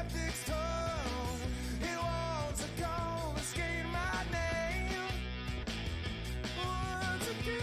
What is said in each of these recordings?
skeptic's tongue. He wants to confiscate my name once again.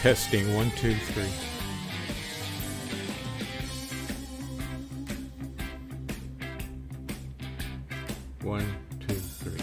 Testing 1, 2, 3. One, two, three. Okay.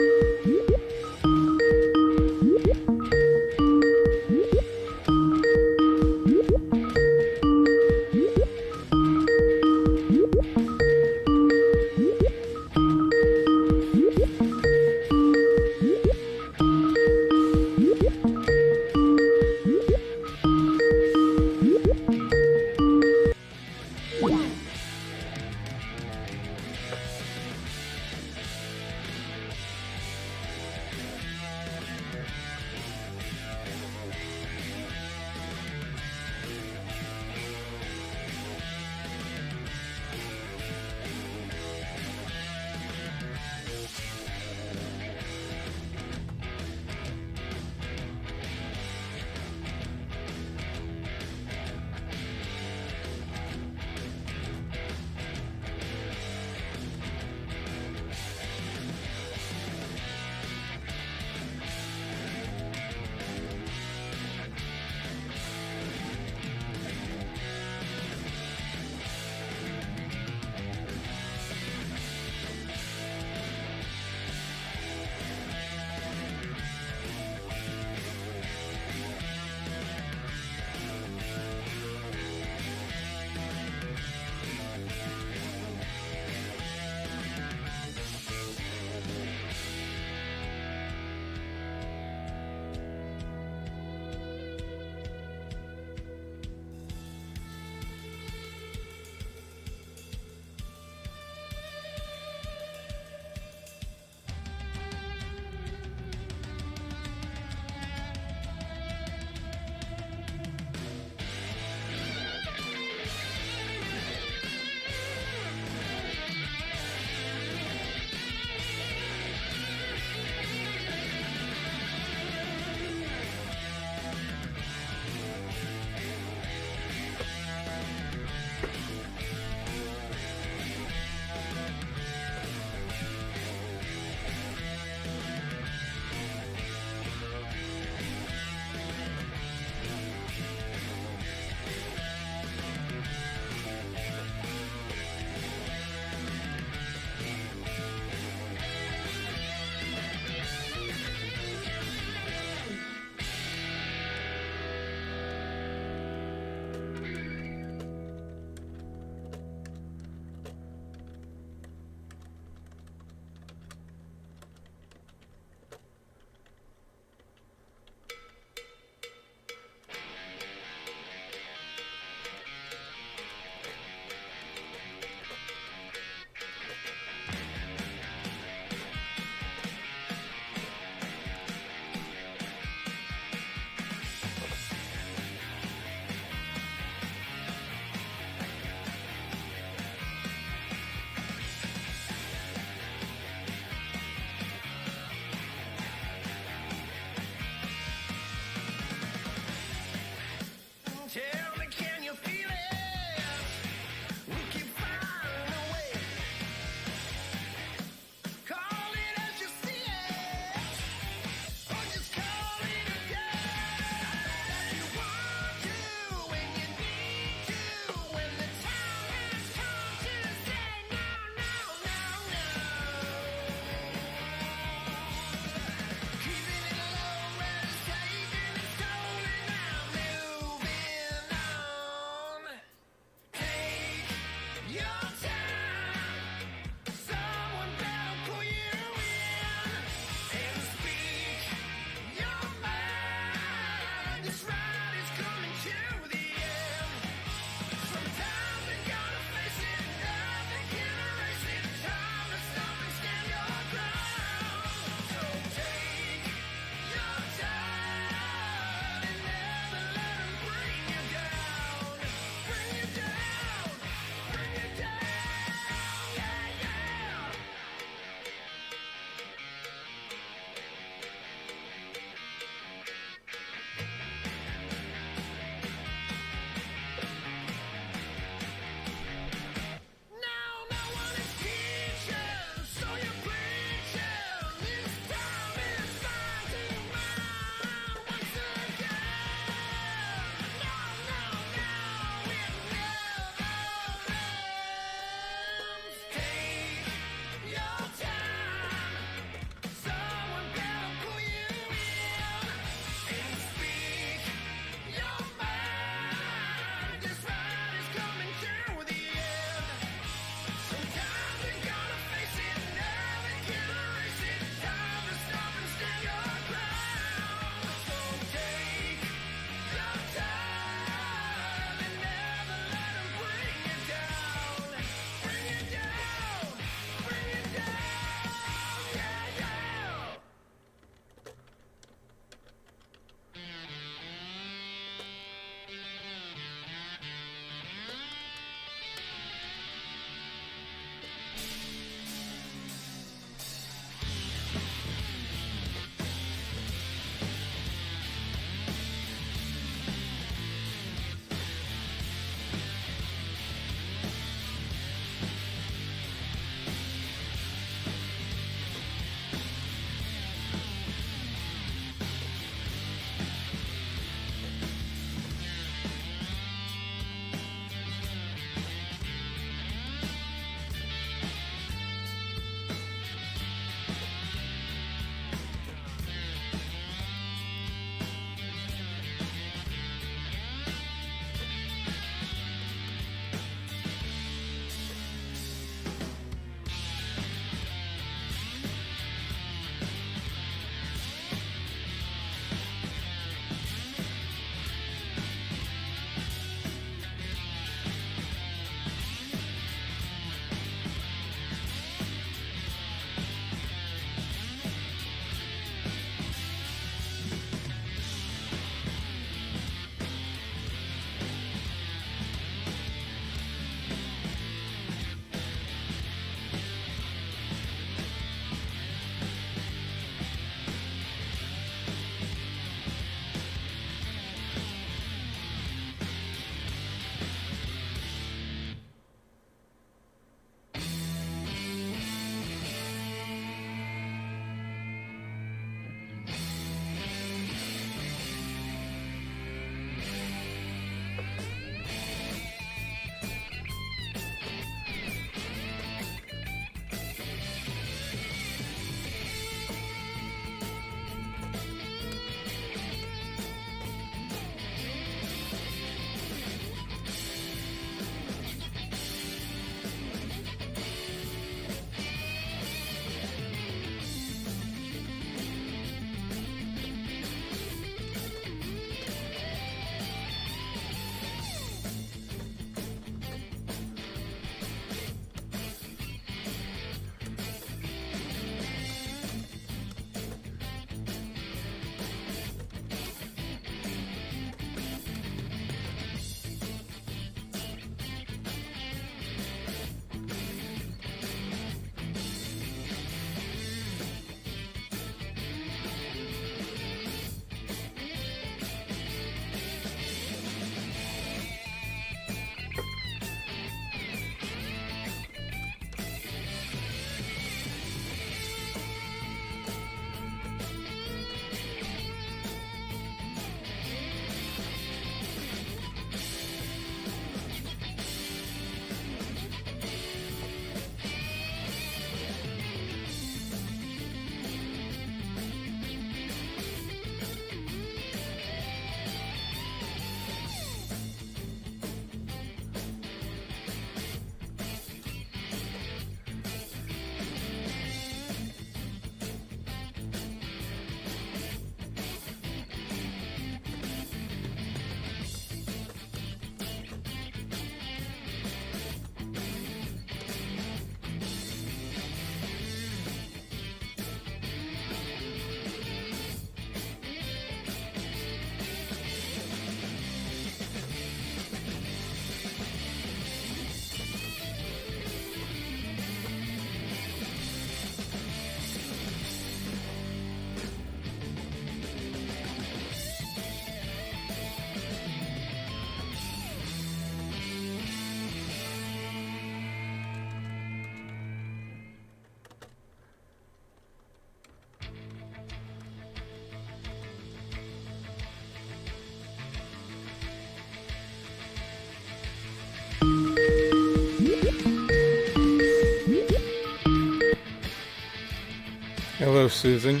Hello, Susan.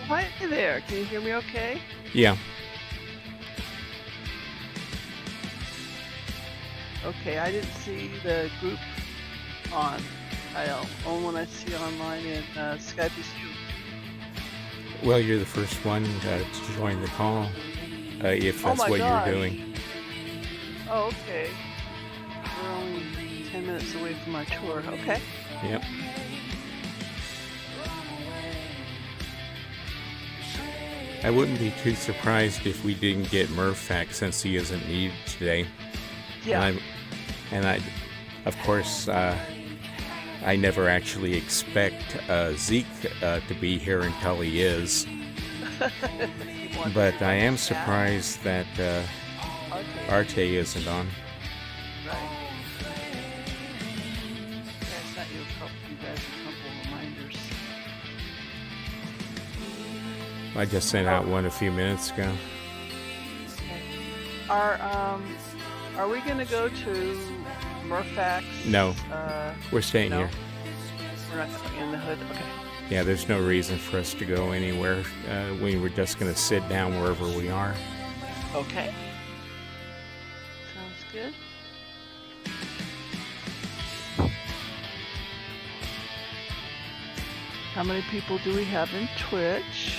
Hi there. Can you hear me okay? Yeah. Okay, I didn't see the group on. Only one I see online in Skype is you. Well, you're the first one to join the call, if that's my what gosh. you're doing. Oh, okay. We're only 10 minutes away from our tour. Okay. Yep. I wouldn't be too surprised if we didn't get Murphac since he isn't needed today. Yeah. And I, of course, I never actually expect Zeke to be here until he is. But I am surprised that Arte isn't on. Right. I sent you guys a couple reminders. I just sent out one a few minutes ago. Are we gonna go to Murphac's? No. We're staying no? here. We're not going in the hood. Okay. Yeah, there's no reason for us to go anywhere. We were just going to sit down wherever we are. Okay. Sounds good. How many people do we have in Twitch?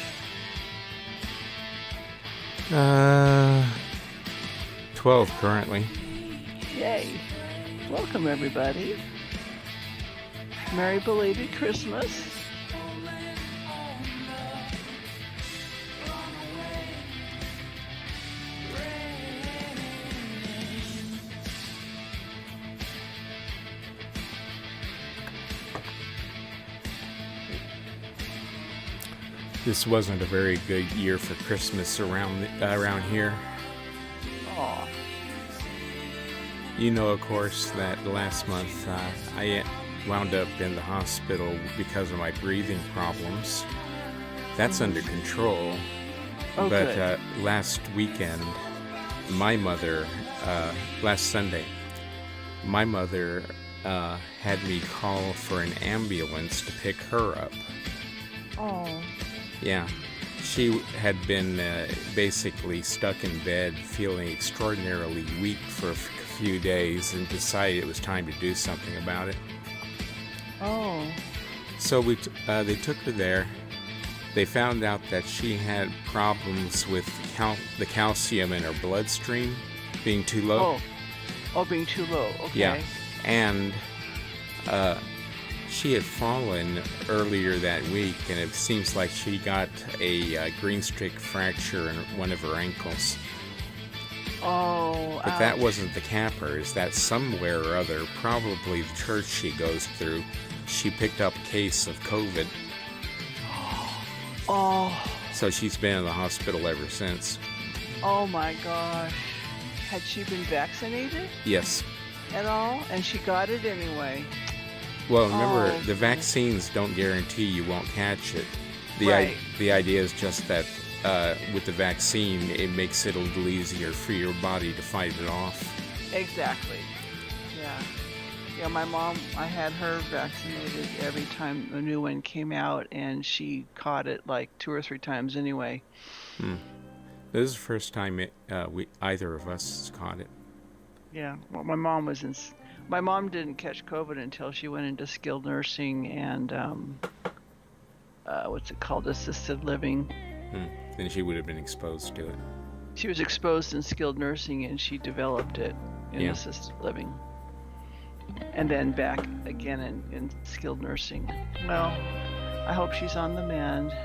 12 currently. Yay. Welcome, everybody. Merry belated Christmas. This wasn't a very good year for Christmas around here. Aw. You know, of course, that last month I wound up in the hospital because of my breathing problems. That's under control. Oh, But good. last weekend, my mother, last Sunday, my mother had me call for an ambulance to pick her up. Oh. Yeah. She had been basically stuck in bed feeling extraordinarily weak for a few days and decided it was time to do something about it. Oh. So they took her there. They found out that she had problems with the calcium in her bloodstream being too low. Oh. Oh, being too low. Okay. Yeah. And she had fallen earlier that week, and it seems like she got a green streak fracture in one of her ankles. Oh, But that wasn't the cappers. That somewhere or other, probably the church she goes through, she picked up a case of COVID. Oh. So she's been in the hospital ever since. Oh my gosh. Had she been vaccinated Yes. at all? And she got it anyway. Well, remember, Oh. the vaccines don't guarantee you won't catch it. Right. The idea is just that with the vaccine, it makes it a little easier for your body to fight it off. Exactly. Yeah. Yeah, my mom, I had her vaccinated every time a new one came out, and she caught it like 2 or 3 times anyway. This is the first time either of us caught it. Yeah. Well, my mom didn't catch COVID until she went into skilled nursing and what's it called, assisted living. Then she would have been exposed to it. She was exposed in skilled nursing, and she developed it in Yeah. assisted living. And then back again in skilled nursing. Well, I hope she's on the mend. Is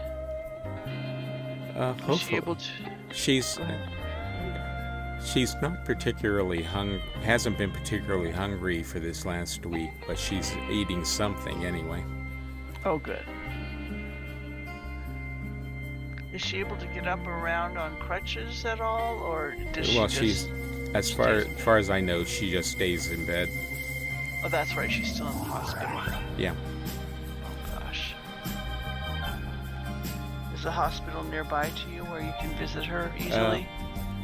she Hopefully. able to? She's Go ahead. she's not particularly hasn't been particularly hungry for this last week, but she's eating something anyway. Oh, good. Is she able to get up and around on crutches at all, or does she Well, just? she's as far as I know, she just stays in bed. Oh, that's right. She's still in the hospital. Yeah. Oh gosh. Is the hospital nearby to you where you can visit her easily?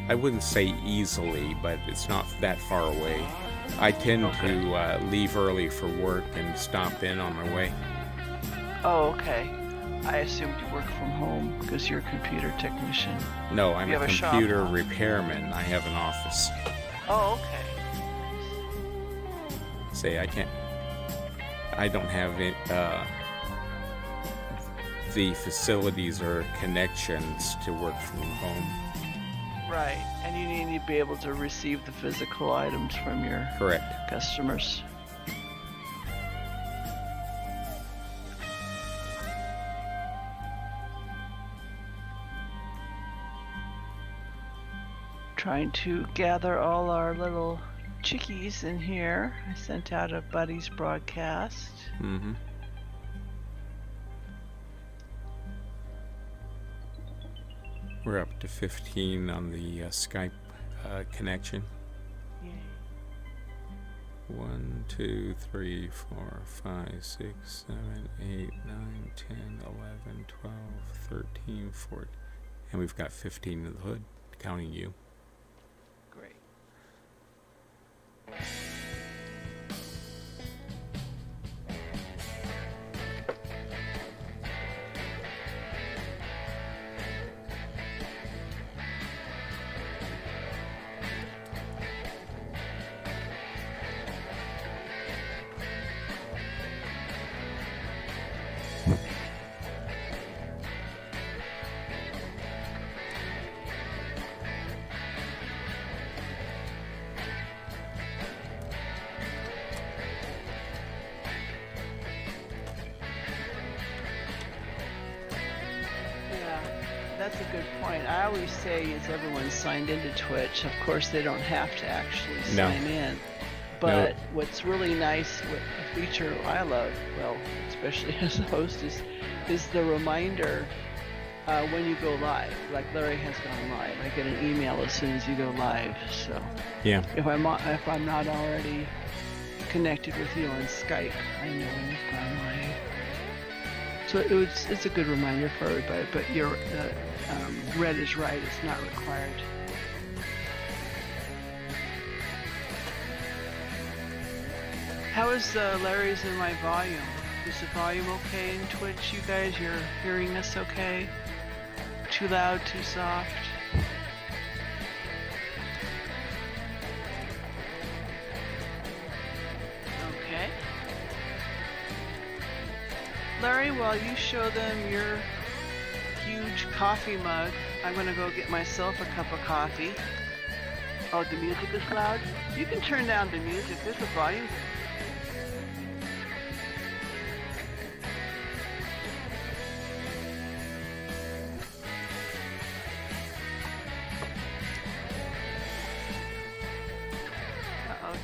I wouldn't say easily, but it's not that far away. I tend to leave early for work and stop in on my way. Oh, okay. I assumed you work from home because you're a computer technician. No, I'm You a have a shop, computer huh? repairman. I have an office. Oh, okay. Say I don't have the facilities or connections to work from home. Right. And you need to be able to receive the physical items from your Correct. customers. Trying to gather all our little chickies in here. I sent out a buddies broadcast. Mm-hmm. We're up to 15 on the Skype connection. Yay. 1, 2, 3, 4, 5, 6, 7, 8, 9, 10, 11, 12, 13, 14. And we've got 15 in the hood, counting you. Great. That's a good point. I always say is everyone's signed into Twitch. Of course, they don't have to actually No. sign in. But what's really nice, what a feature I love, well, especially as a host, is the reminder when you go live. Like Larry has gone live. I get an email as soon as you go live. So Yeah. if I'm not already connected with you on Skype, I know when you've gone live. So it's a good reminder for everybody. But your Red is right. It's not required. How is Larry's and my volume? Is the volume okay in Twitch, you guys? You're hearing us okay? Too loud, too soft? Okay. Larry, while you show them your huge coffee mug, I'm gonna go get myself a cup of coffee. Oh, the music is loud? You can turn down the music. There's a volume.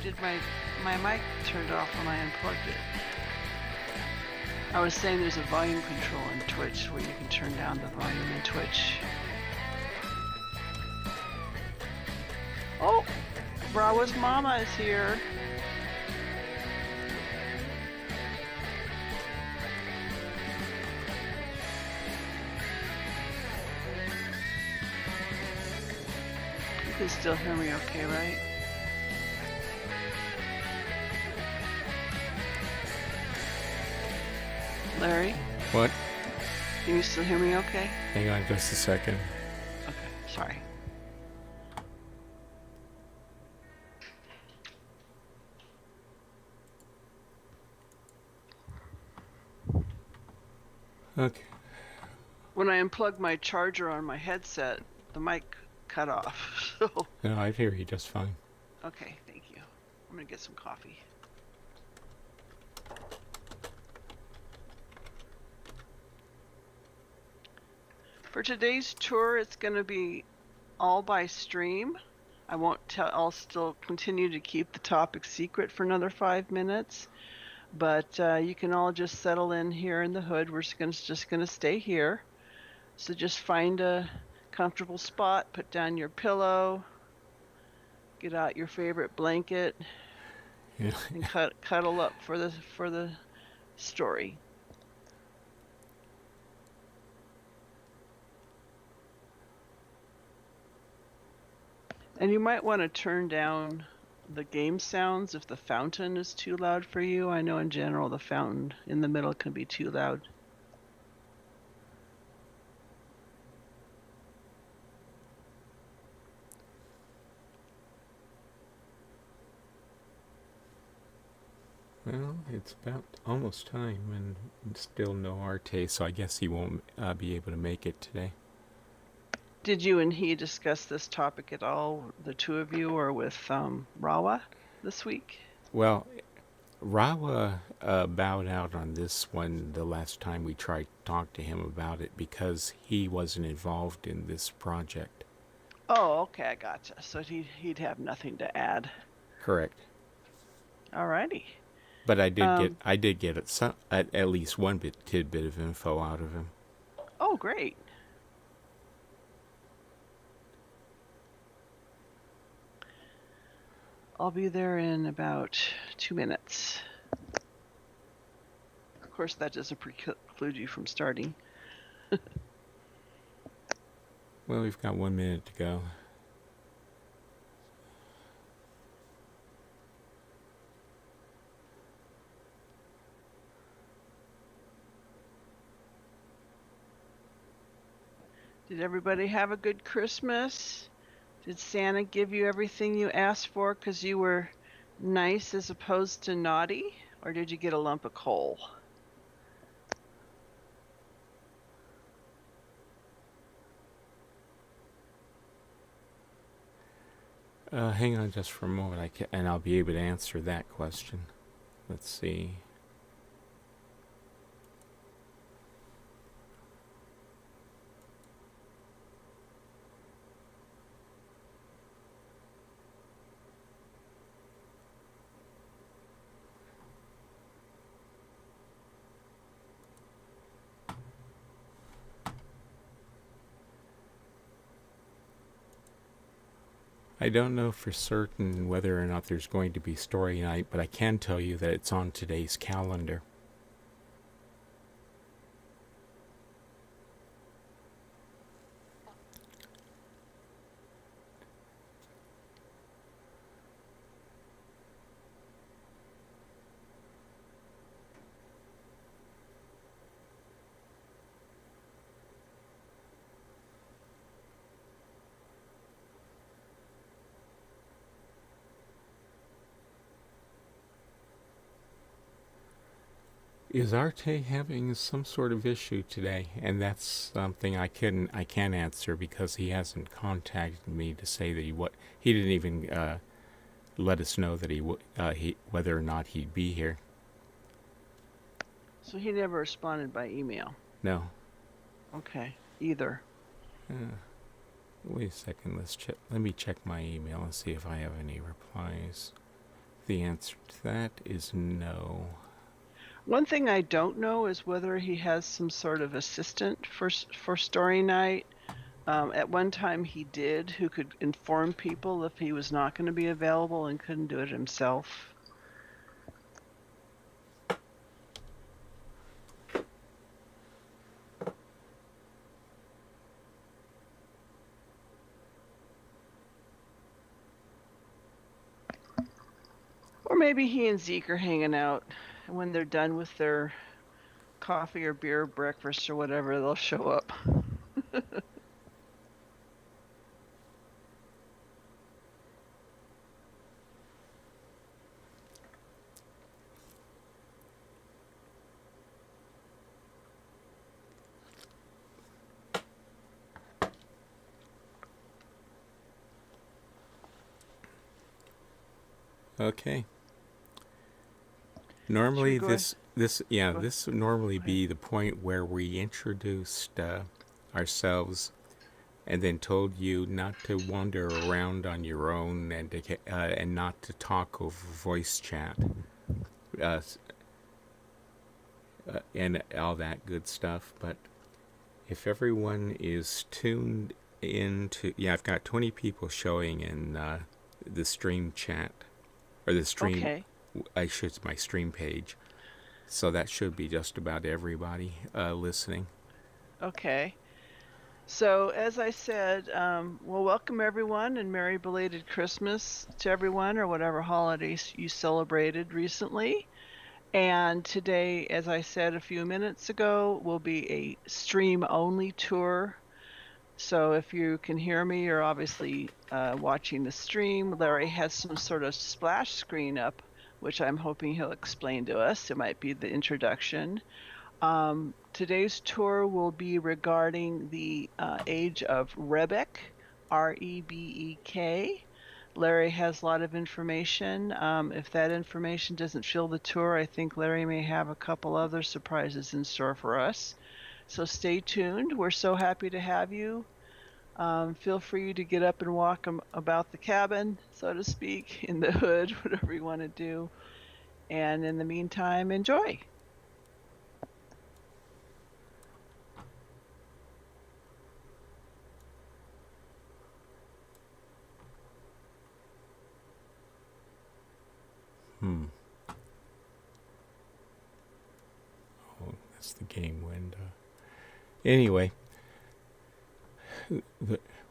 Did my mic turned off when I unplugged it. I was saying there's a volume control in Twitch where you can turn down the volume in Twitch. Oh, Brawa's mama is here. You can still hear me okay, right? Larry? What? Can you still hear me okay? Hang on just a second. Okay, sorry. Okay. When I unplugged my charger on my headset, the mic cut off. So No, I hear you just fine. okay, thank you. I'm gonna get some coffee. For today's tour, it's going to be all by stream. I won't tell. I'll still continue to keep the topic secret for another 5 minutes, but you can all just settle in here in the hood. We're just gonna stay here. So just find a comfortable spot, put down your pillow, get out your favorite blanket, Yeah. and cuddle up for the story. And you might want to turn down the game sounds if the fountain is too loud for you. I know in general the fountain in the middle can be too loud. Well, it's about almost time and still no Arte, so I guess he won't be able to make it today. Did you and he discuss this topic at all, the two of you, or with Rawa this week? Well, Rawa bowed out on this one the last time we tried to talk to him about it because he wasn't involved in this project. Oh, okay, I gotcha. So he'd have nothing to add. Correct. Alrighty. But I did get at least one tidbit of info out of him. Oh, great. I'll be there in about 2 minutes. Of course, that doesn't preclude you from starting. Well, we've got 1 minute to go. Did everybody have a good Christmas? Did Santa give you everything you asked for because you were nice as opposed to naughty? Or did you get a lump of coal? Hang on just for a moment, and I'll be able to answer that question. Let's see. I don't know for certain whether or not there's going to be story night, but I can tell you that it's on today's calendar. Is Arte having some sort of issue today? And that's something I can't answer because he hasn't contacted me to say that he didn't even let us know that he whether or not he'd be here. So he never responded by email. No. Okay, either. Wait a second. Let me check my email and see if I have any replies. The answer to that is no. One thing I don't know is whether he has some sort of assistant for story night. At one time he did, who could inform people if he was not going to be available and couldn't do it himself. Or maybe he and Zeke are hanging out, and when they're done with their coffee or beer, breakfast or whatever, they'll show up. Okay. Normally this ahead. would normally be the point where we introduced ourselves and then told you not to wander around on your own and not to talk over voice chat and all that good stuff. But if everyone is tuned into, I've got 20 people showing in the stream chat or the stream. Okay. My stream page. So that should be just about everybody listening. Okay. So, as I said, well, welcome everyone and Merry belated Christmas to everyone or whatever holidays you celebrated recently. And today, as I said a few minutes ago, will be a stream-only tour. So if you can hear me, you're obviously watching the stream. Larry has some sort of splash screen up, which I'm hoping he'll explain to us. It might be the introduction. Today's tour will be regarding the age of Rebek, Rebek. Larry has a lot of information. If that information doesn't fill the tour, I think Larry may have a couple other surprises in store for us. So stay tuned. We're so happy to have you. Feel free to get up and walk about the cabin, so to speak, in the hood, whatever you want to do. And in the meantime, enjoy. Oh, that's the game window. Anyway,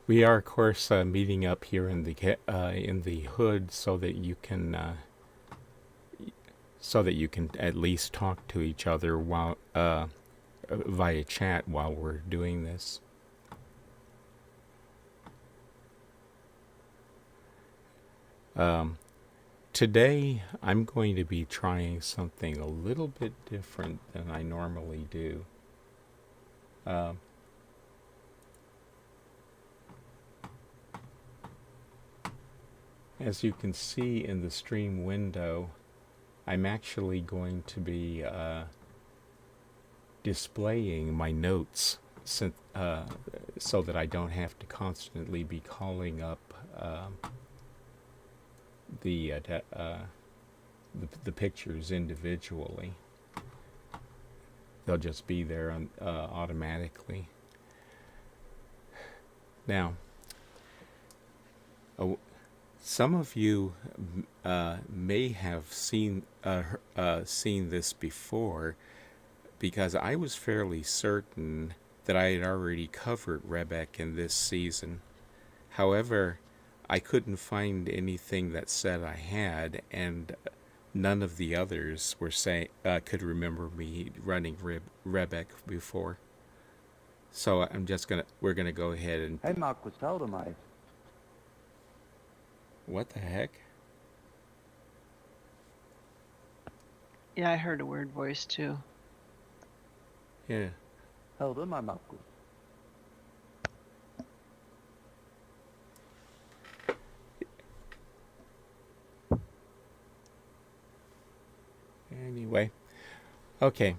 we are, of course, meeting up here in the hood so that you can at least talk to each other while via chat while we're doing this. Today, I'm going to be trying something a little bit different than I normally do. As you can see in the stream window, I'm actually going to be displaying my notes so that I don't have to constantly be calling up the pictures individually. They'll just be there automatically. Now, Some of you may have seen this before, because I was fairly certain that I had already covered Rebek in this season. However, I couldn't find anything that said I had, and none of the others could remember me running Rebek before. So we're gonna go ahead and. Hey Markus, tell mij. What the heck? Yeah, I heard a weird voice too. Yeah. Helder mij Markus. Anyway, okay.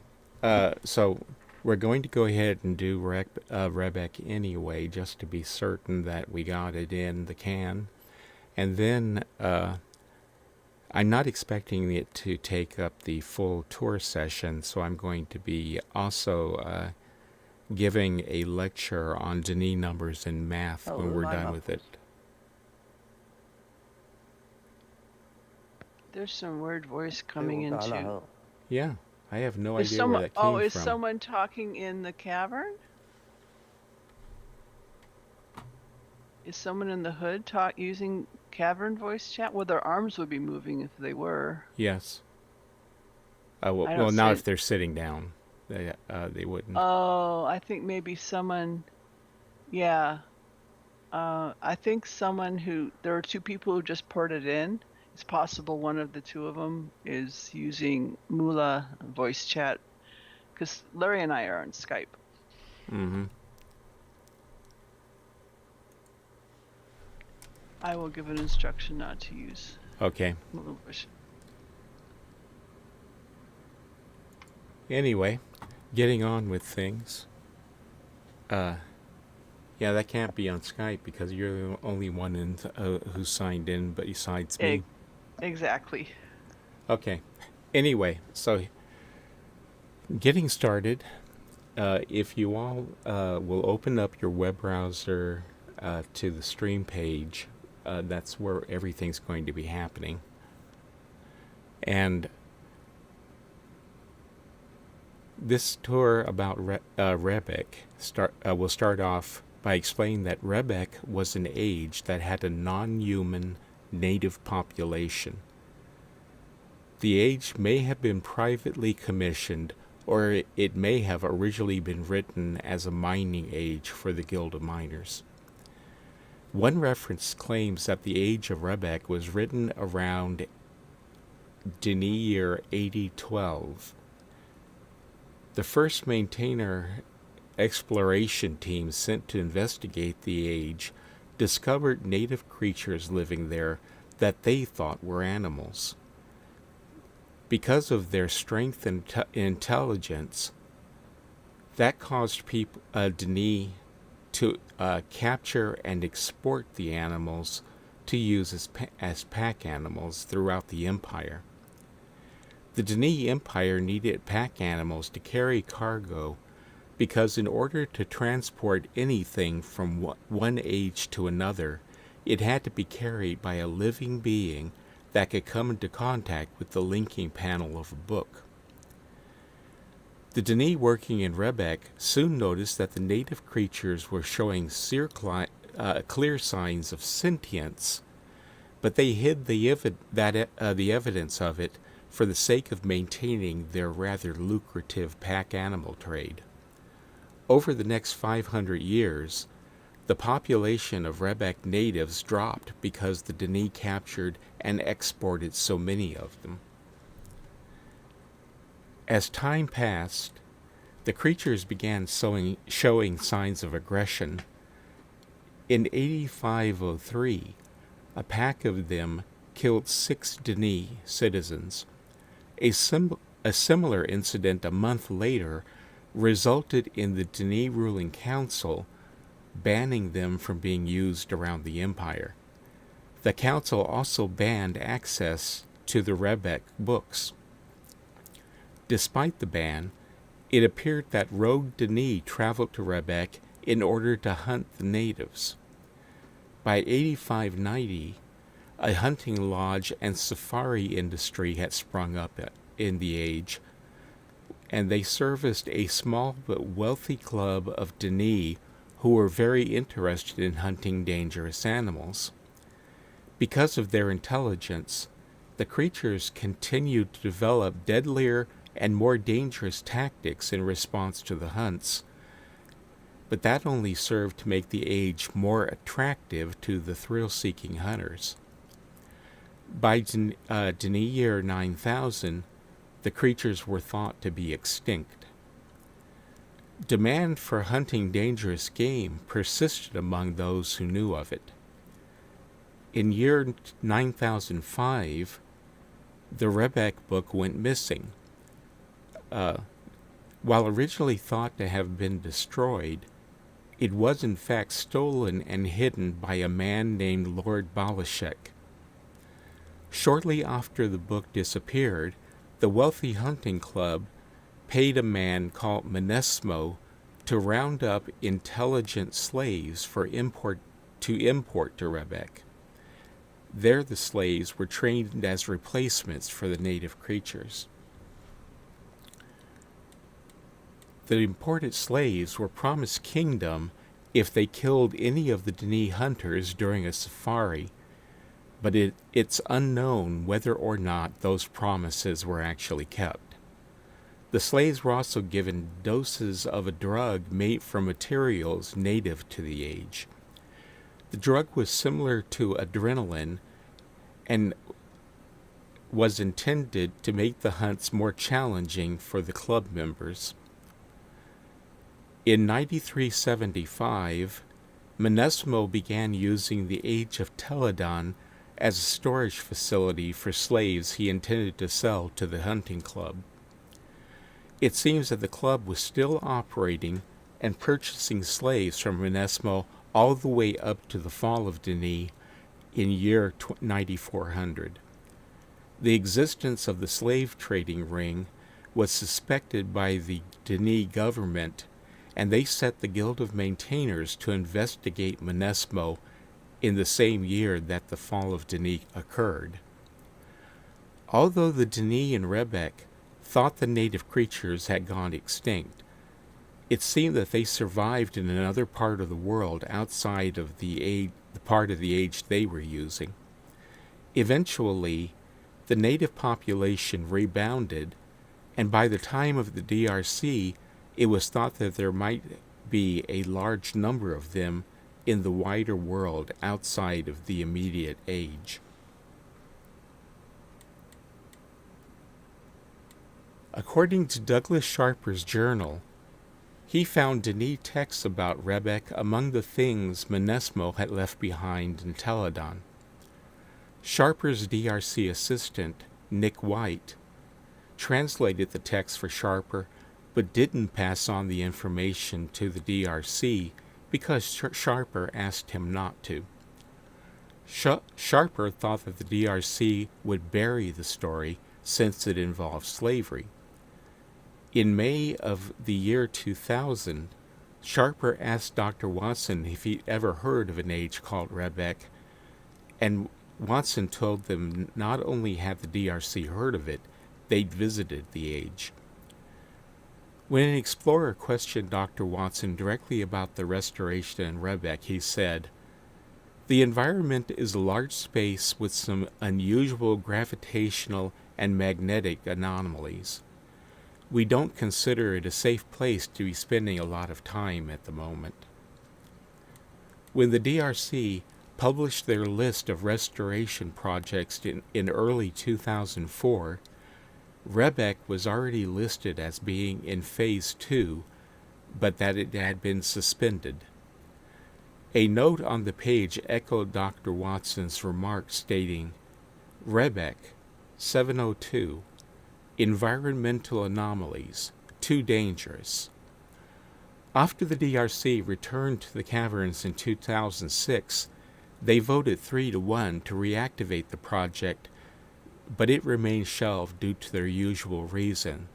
So we're going to go ahead and do Rebek anyway, just to be certain that we got it in the can. And then I'm not expecting it to take up the full tour session, so I'm going to be also giving a lecture on Denis numbers and math when we're done with it. There's some weird voice coming in too. Yeah, I have no idea where that came from. Oh, is someone talking in the cavern? Is someone in the hood using cavern voice chat? Well, their arms would be moving if they were. Yes. Well, now if they're sitting down, they wouldn't. Oh, I think maybe someone. Yeah. I think there are two people who just ported in. It's possible one of the two of them is using Moolah voice chat, because Larry and I are on Skype. Mm-hmm. I will give an instruction not to use. Okay. Moolah voice. Anyway, getting on with things. Yeah, that can't be on Skype because you're the only one who signed in, but besides me. Exactly. Okay. Anyway, so getting started. If you all will open up your web browser to the stream page, that's where everything's going to be happening. And this tour about Rebek will start off by explaining that Rebek was an age that had a non-human native population. The age may have been privately commissioned, or it may have originally been written as a mining age for the Guild of Miners. One reference claims that the age of Rebek was written around Denis year 8012. The first maintainer exploration team sent to investigate the age discovered native creatures living there that they thought were animals. Because of their strength and intelligence, that caused Denis to capture and export the animals to use as pack animals throughout the empire. The Denis Empire needed pack animals to carry cargo because in order to transport anything from one age to another, it had to be carried by a living being that could come into contact with the linking panel of a book. The Denis working in Rebek soon noticed that the native creatures were showing clear signs of sentience, but they hid the evidence of it for the sake of maintaining their rather lucrative pack animal trade. Over the next 500 years, the population of Rebek natives dropped because the Denis captured and exported so many of them. As time passed, the creatures began showing signs of aggression. In 8503, a pack of them killed 6 Denis citizens. A similar incident a month later resulted in the Denis ruling council banning them from being used around the empire. The council also banned access to the Rebek books. Despite the ban, it appeared that rogue Denis traveled to Rebek in order to hunt the natives. By 8590, A hunting lodge and safari industry had sprung up in the age, and they serviced a small but wealthy club of Dani who were very interested in hunting dangerous animals. Because of their intelligence, the creatures continued to develop deadlier and more dangerous tactics in response to the hunts, but that only served to make the age more attractive to the thrill-seeking hunters. By Dani year 9000, the creatures were thought to be extinct. Demand for hunting dangerous game persisted among those who knew of it. In year 9005, the Rebek book went missing. While originally thought to have been destroyed, it was in fact stolen and hidden by a man named Lord Balashek. Shortly after the book disappeared, the wealthy hunting club paid a man called Menesmo to round up intelligent slaves to import to Rebek. There the slaves were trained as replacements for the native creatures. The imported slaves were promised kingdom if they killed any of the Dani hunters during a safari, but it's unknown whether or not those promises were actually kept. The slaves were also given doses of a drug made from materials native to the age. The drug was similar to adrenaline and was intended to make the hunts more challenging for the club members. In 9375, Menesmo began using the Age of Teledon as a storage facility for slaves he intended to sell to the hunting club. It seems that the club was still operating and purchasing slaves from Menesmo all the way up to the fall of Dani in year 9400. The existence of the slave trading ring was suspected by the Dani government, and they set the Guild of Maintainers to investigate Menesmo in the same year that the fall of Dani occurred. Although the Dani and Rebek thought the native creatures had gone extinct, it seemed that they survived in another part of the world outside of the part of the age they were using. Eventually, the native population rebounded, and by the time of the DRC, it was thought that there might be a large number of them in the wider world outside of the immediate age. According to Douglas Sharper's journal, he found Dani texts about Rebek among the things Menesmo had left behind in Teledon. Sharper's DRC assistant, Nick White, translated the text for Sharper, but didn't pass on the information to the DRC because Sharper asked him not to. Sharper thought that the DRC would bury the story since it involved slavery. In May of the year 2000, Sharper asked Dr. Watson if he'd ever heard of an age called Rebek, and Watson told them not only had the DRC heard of it, they'd visited the age. When an explorer questioned Dr. Watson directly about the restoration in Rebek, he said, "The environment is a large space with some unusual gravitational and magnetic anomalies. We don't consider it a safe place to be spending a lot of time at the moment." When the DRC published their list of restoration projects in early 2004, Rebek was already listed as being in Phase 2, but that it had been suspended. A note on the page echoed Dr. Watson's remark stating, "Rebek, 702, environmental anomalies, too dangerous." After the DRC returned to the caverns in 2006, they voted 3-1 to reactivate the project, but it remained shelved due to their usual reason,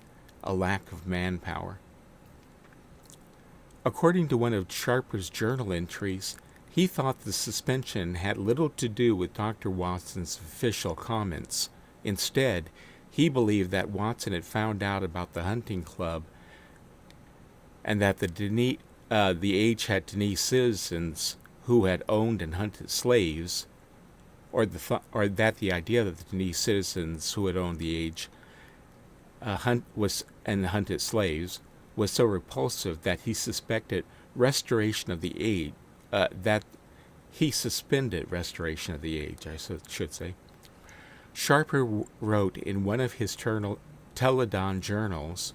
a lack of manpower. According to one of Sharper's journal entries, He thought the suspension had little to do with Dr. Watson's official comments. Instead, he believed that Watson had found out about the hunting club and that the age had Denise citizens who had owned and hunted slaves, or that the idea that the Denise citizens who had owned the age hunted slaves was so repulsive that he suspected restoration of the age. That he suspended restoration of the age, I should say. Sharper wrote in one of his Teledon journals,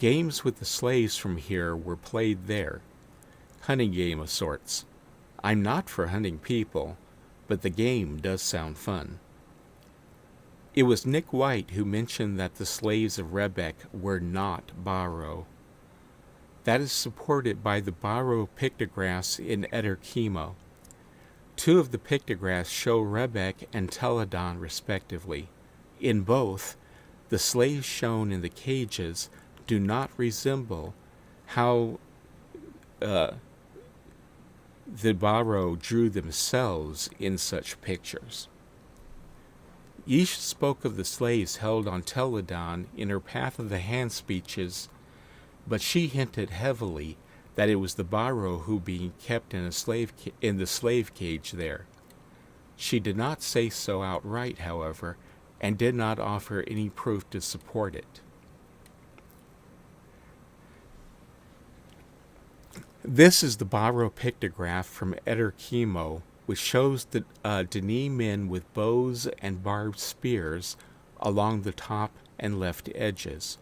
"Games with the slaves from here were played there. Hunting game of sorts. I'm not for hunting people, but the game does sound fun." It was Nick White who mentioned that the slaves of Rebek were not Baro. That is supported by the Baro pictographs in Eder Chemo. Two of the pictographs show Rebek and Teledon respectively. In both, the slaves shown in the cages do not resemble how the Baro drew themselves in such pictures. Yesh spoke of the slaves held on Teledon in her Path of the Hand speeches, but she hinted heavily that it was the Baro who being kept in the slave cage there. She did not say so outright, however, and did not offer any proof to support it. This is the Baro pictograph from Eder Chemo, which shows the Denis men with bows and barbed spears along the top and left edges.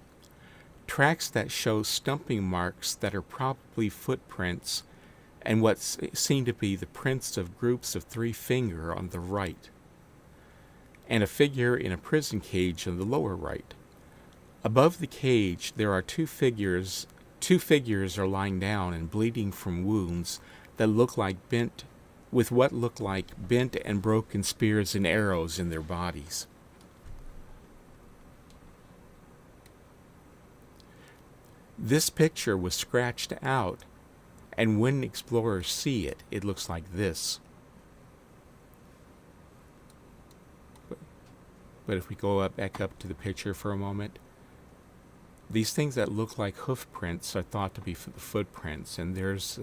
Tracks that show stumping marks that are probably footprints and what seem to be the prints of groups of 3 finger on the right, and a figure in a prison cage on the lower right. Above the cage there are two figures are lying down and bleeding from wounds that look like bent and broken spears and arrows in their bodies. This picture was scratched out, and when explorers see it, it looks like this. But if we go back up to the picture for a moment, these things that look like hoof prints are thought to be footprints, and there's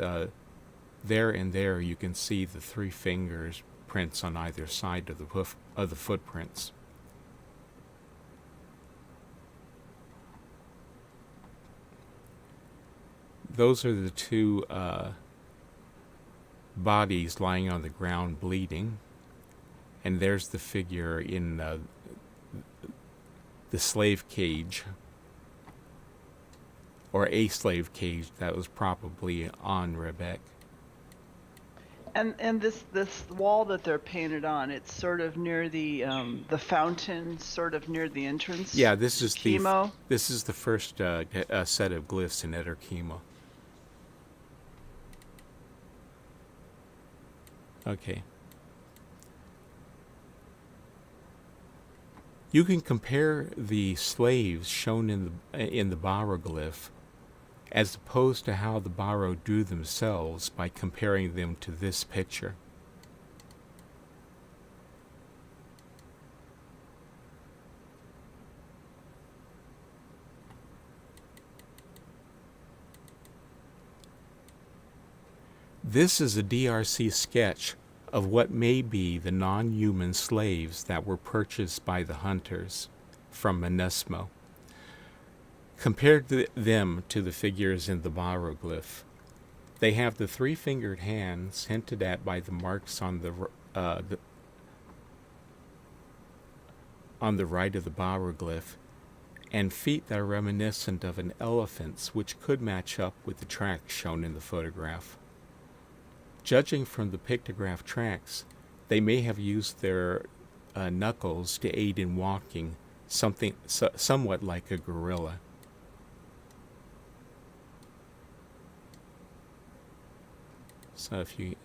there and there you can see the 3 fingers prints on either side of the footprints. Those are the 2 bodies lying on the ground bleeding, and there's the figure in the slave cage, or a slave cage that was probably on Rebek. And this wall that they're painted on, it's sort of near the fountain, sort of near the entrance. Yeah, this is Chemo. This is the first set of glyphs in Eder Chemo. Okay. You can compare the slaves shown in the baroglyph as opposed to how the Baro drew themselves by comparing them to this picture. This is a DRC sketch of what may be the non-human slaves that were purchased by the hunters from Menesmo. Compared them to the figures in the baroglyph, they have the 3-fingered hands hinted at by the marks on the right of the baroglyph, and feet that are reminiscent of an elephant's, which could match up with the tracks shown in the photograph. Judging from the pictograph tracks, they may have used their knuckles to aid in walking, somewhat like a gorilla. So if you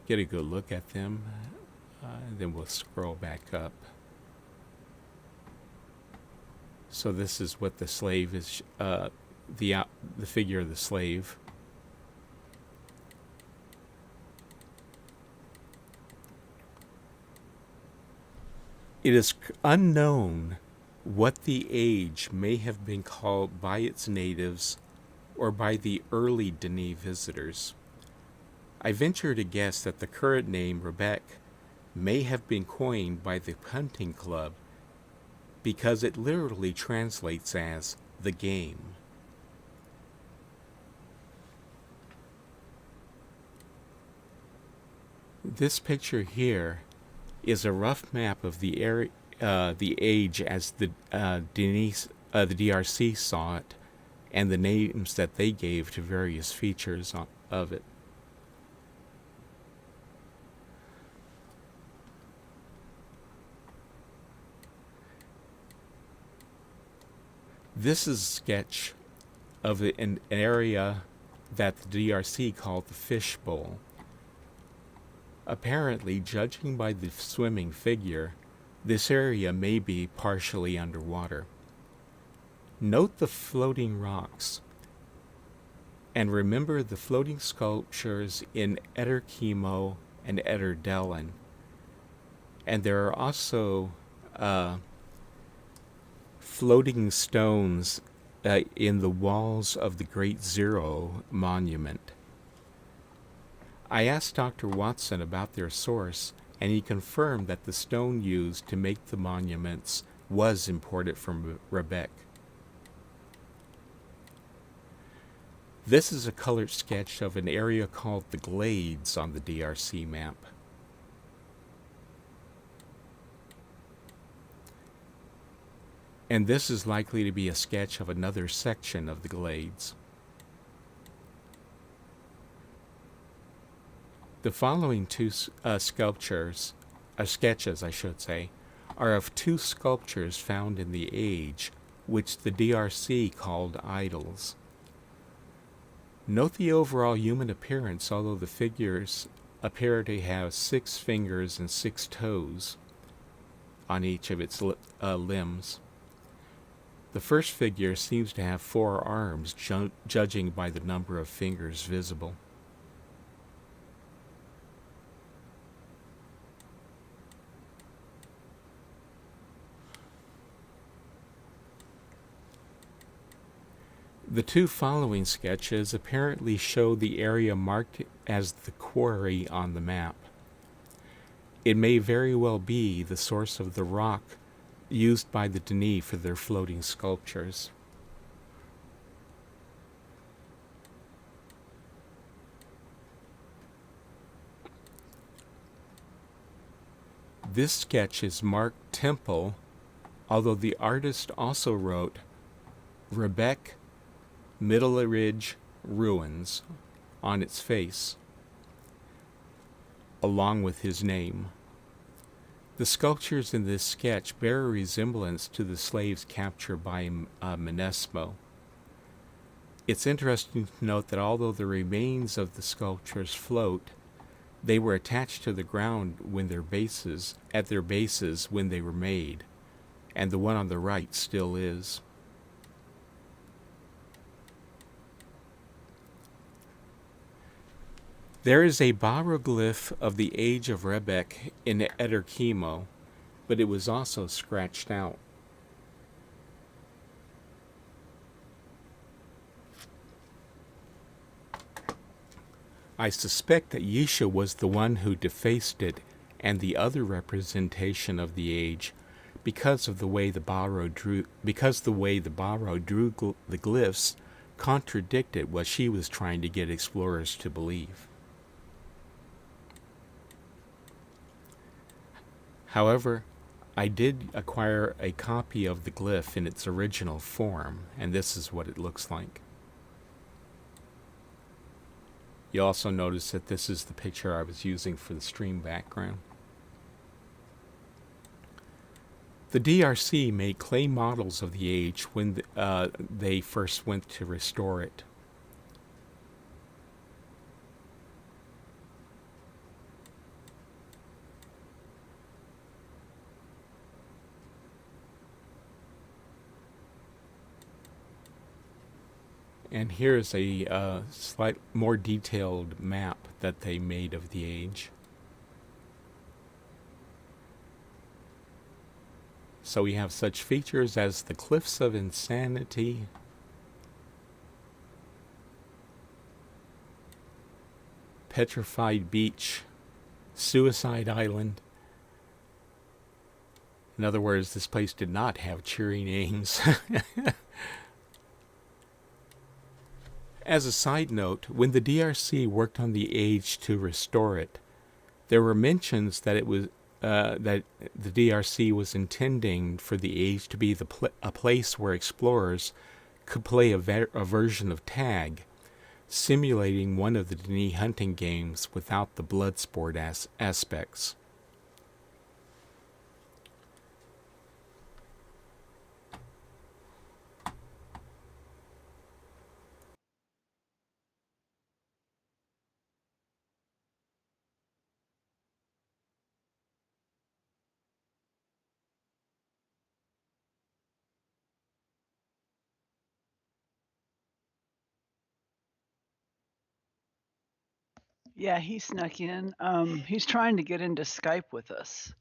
get a good look at them, then we'll scroll back up. So this is what the slave is, the figure of the slave. It is unknown what the age may have been called by its natives or by the early Denis visitors. I venture to guess that the current name Rebek may have been coined by the hunting club because it literally translates as the game. This picture here is a rough map of the area, the age as the DRC saw it, and the names that they gave to various features of it. This is a sketch of an area that the DRC called the Fish Bowl. Apparently, judging by the swimming figure, this area may be partially underwater. Note the floating rocks, and remember the floating sculptures in Eder Chemo and Eder Delen. And there are also floating stones in the walls of the Great Zero Monument. I asked Dr. Watson about their source, and he confirmed that the stone used to make the monuments was imported from Rebek. This is a colored sketch of an area called the Glades on the DRC map. And this is likely to be a sketch of another section of the Glades. The following two sketches, I should say, are of two sculptures found in the age, which the DRC called idols. Note the overall human appearance, although the figures appear to have 6 fingers and 6 toes on each of its limbs. The first figure seems to have 4 arms, judging by the number of fingers visible. The two following sketches apparently show the area marked as the quarry on the map. It may very well be the source of the rock used by the Denis for their floating sculptures. This sketch is marked Temple, although the artist also wrote Rebek Middle Ridge Ruins on its face, along with his name. The sculptures in this sketch bear a resemblance to the slaves captured by Menesmo. It's interesting to note that although the remains of the sculptures float, they were attached to the ground at their bases when they were made, and the one on the right still is. There is a baroglyph of the age of Rebek in Eder Chemo, but it was also scratched out. I suspect that Yesha was the one who defaced it and the other representation of the age because the way the Baro drew the glyphs contradicted what she was trying to get explorers to believe. However, I did acquire a copy of the glyph in its original form, and this is what it looks like. You also notice that this is the picture I was using for the stream background. The DRC made clay models of the age when they first went to restore it. And here's a slight more detailed map that they made of the age. So we have such features as the Cliffs of Insanity, Petrified Beach, Suicide Island. In other words, this place did not have cheery names. As a side note, when the DRC worked on the age to restore it, there were mentions that it was that the DRC was intending for the age to be a place where explorers could play a version of tag, simulating one of the Denis hunting games without the blood sport aspects. Yeah, he snuck in. He's trying to get into Skype with us.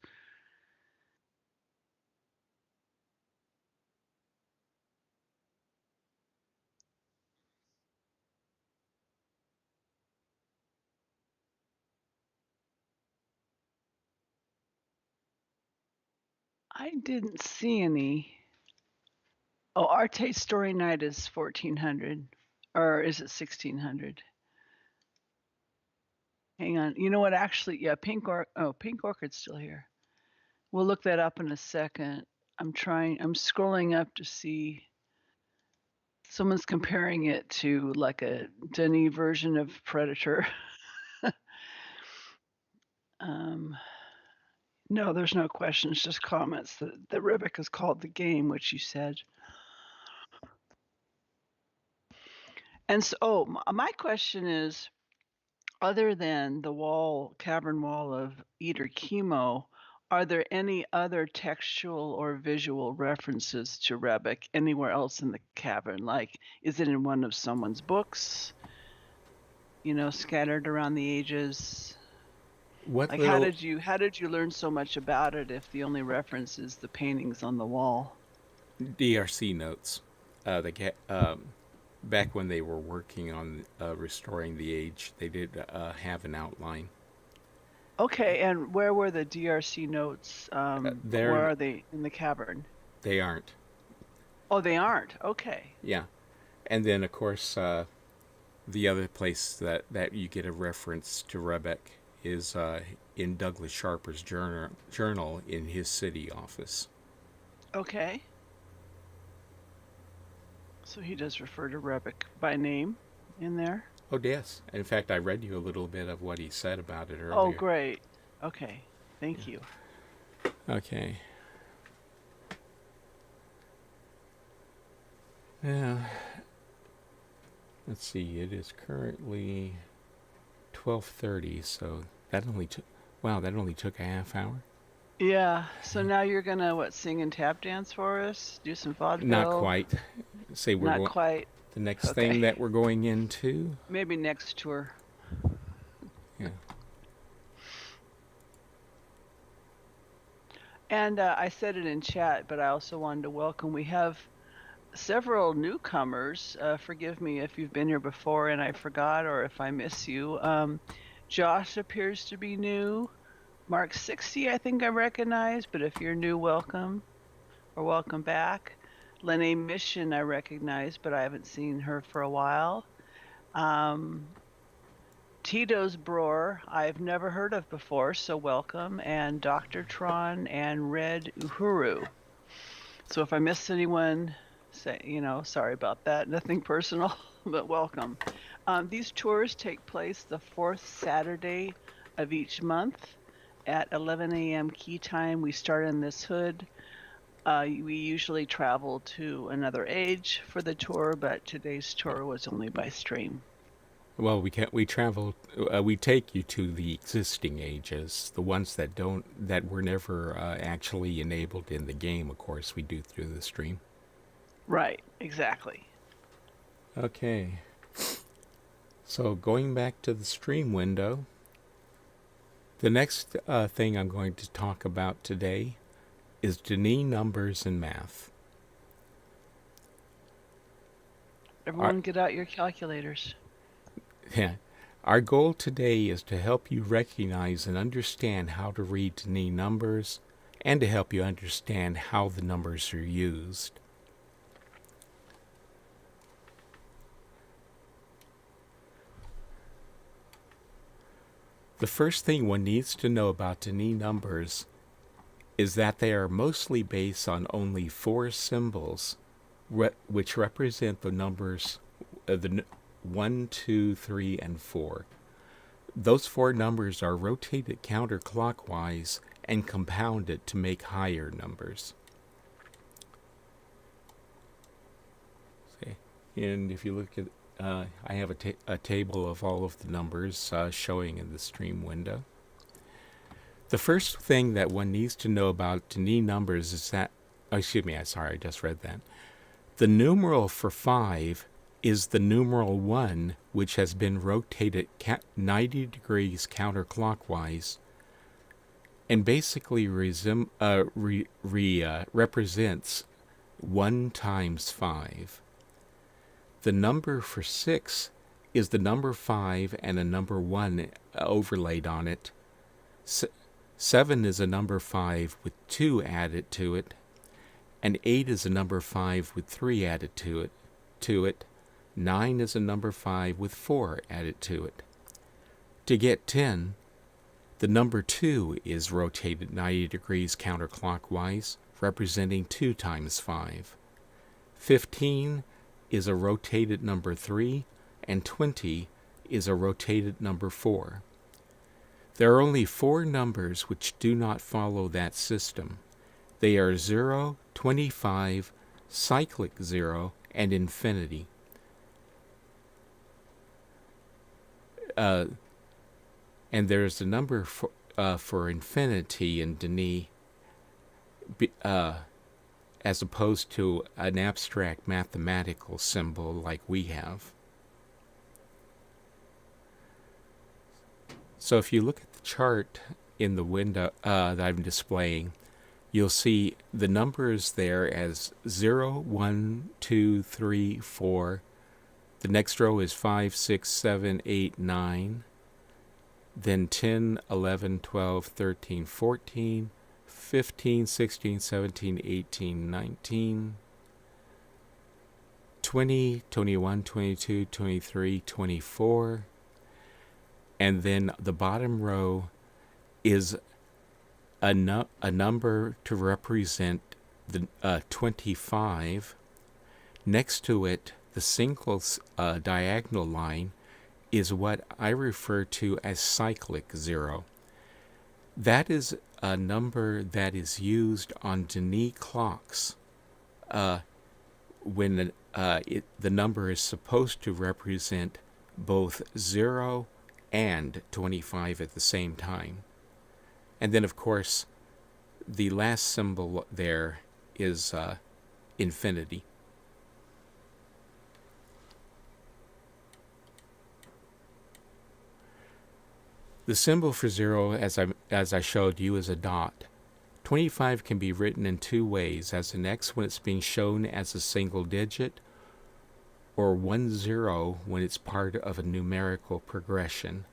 I didn't see any. Oh, Arte's story night is 1400, or is it 1600? Hang on. You know what? Actually, yeah, Pink Orchid's still here. We'll look that up in a second. I'm scrolling up to see. Someone's comparing it to like a Denis version of Predator. No, there's no questions, just comments. The Rebek is called the game, which you said. And so, my question is, other than the cavern wall of Eater Chemo, are there any other textual or visual references to Rebek anywhere else in the cavern? Like, is it in one of someone's books? Scattered around the ages. Like, how did you learn so much about it if the only reference is the paintings on the wall? DRC notes? Back when they were working on restoring the age, they did have an outline. Okay, and where were the DRC notes? Where are they in the cavern? They aren't. Oh, they aren't. Okay. Yeah, and then of course the other place that you get a reference to Rebek is in Douglas Sharper's journal in his city office. Okay. So he does refer to Rebek by name in there? Oh, yes. In fact, I read you a little bit of what he said about it earlier. Oh, great. Okay. Thank you. Okay. Yeah. Let's see. It is currently 12:30, so that only took a half hour. Yeah. So now you're gonna sing and tap dance for us? Do some vaudeville? Not quite. Say we're Not quite. The next thing that we're going into. Maybe next tour. Yeah. And I said it in chat, but I also wanted to welcome. We have several newcomers. Forgive me if you've been here before and I forgot, or if I miss you. Josh appears to be new. Mark 60, I think I recognize, but if you're new, welcome, or welcome back. Lene Mission I recognize, but I haven't seen her for a while. Tito's Broer I've never heard of before, so welcome. And Dr. Tron and Red Uhuru. So if I missed anyone, sorry about that. Nothing personal, but welcome. These tours take place the fourth Saturday of each month at 11 a.m. key time. We start in this hood. We usually travel to another age for the tour, but today's tour was only by stream. Well, we take you to the existing ages, the ones that were never actually enabled in the game. Of course, we do through the stream. Right, exactly. Okay. So going back to the stream window, the next thing I'm going to talk about today is Denis numbers and math. Everyone get out your calculators. Our goal today is to help you recognize and understand how to read Denis numbers and to help you understand how the numbers are used. The first thing one needs to know about Denis numbers is that they are mostly based on only 4 symbols, which represent the numbers 1, 2, 3, and 4. Those 4 numbers are rotated counterclockwise and compounded to make higher numbers. Okay. And if you look at, I have a table of all of the numbers showing in the stream window. The first thing that one needs to know about Denis numbers is that, I just read that. The numeral for 5 is the numeral 1, which has been rotated 90 degrees counterclockwise and basically represents 1 times 5. The number for 6 is the number 5 and a number 1 overlaid on it. 7 is a number 5 with 2 added to it, and 8 is a number 5 with 3 added to it. 9 is a number 5 with 4 added to it. To get 10, the number 2 is rotated 90 degrees counterclockwise, representing 2 times 5. 15 is a rotated number 3, and 20 is a rotated number 4. There are only 4 numbers which do not follow that system. They are 0, 25, cyclic 0, and infinity. And there's a number for infinity in Denis, as opposed to an abstract mathematical symbol like we have. So if you look at the chart in the window that I'm displaying, you'll see the numbers there as 0, 1, 2, 3, 4. The next row is 5, 6, 7, 8, 9. Then 10, 11, 12, 13, 14, 15, 16, 17, 18, 19, 20, 21, 22, 23, 24. And then the bottom row is a number to represent the 25. Next to it, the single diagonal line is what I refer to as cyclic 0. That is a number that is used on Denis clocks when the number is supposed to represent both 0 and 25 at the same time. And then, of course, the last symbol there is infinity. The symbol for 0, as I showed you, is a dot. 25 can be written in 2 ways, as an X when it's being shown as a single digit, or 10 when it's part of a numerical progression.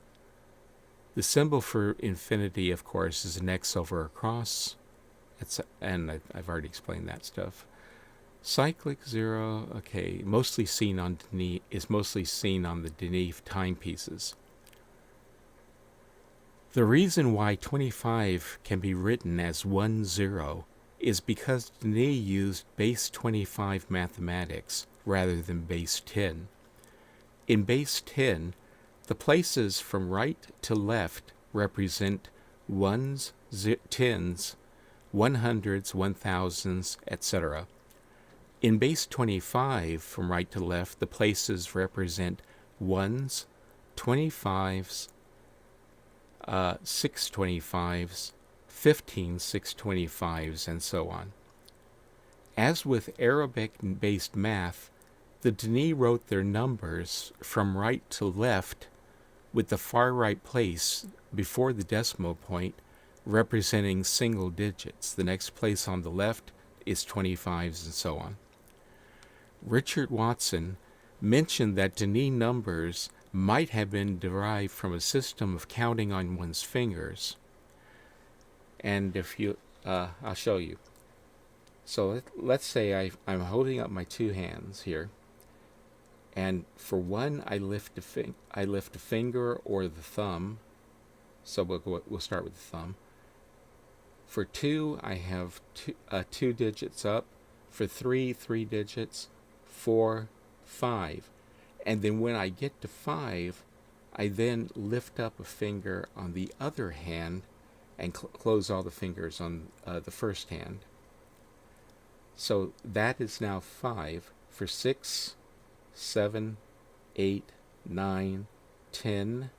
The symbol for infinity, of course, is an X over a cross, and I've already explained that stuff. Cyclic 0, okay, mostly seen on Denis, is mostly seen on the Denis timepieces. The reason why 25 can be written as 10 is because Denis used base 25 mathematics rather than base 10. In base 10, the places from right to left represent ones, tens, 100s, 1000s, etc. In base 25, from right to left, the places represent ones, 25s, 625s, 15 625s, and so on. As with Arabic-based math, the Denis wrote their numbers from right to left with the far right place before the decimal point representing single digits. The next place on the left is 25s and so on. Richard Watson mentioned that Denis numbers might have been derived from a system of counting on one's fingers. And if you, I'll show you. So let's say I'm holding up my two hands here, and for one I lift a finger or the thumb. So we'll start with the thumb. For two, I have two digits up. For three, 3 digits. 4, 5. And then when I get to 5, I then lift up a finger on the other hand and close all the fingers on the first hand. So that is now 5. For 6, 7, 8, 9, 10,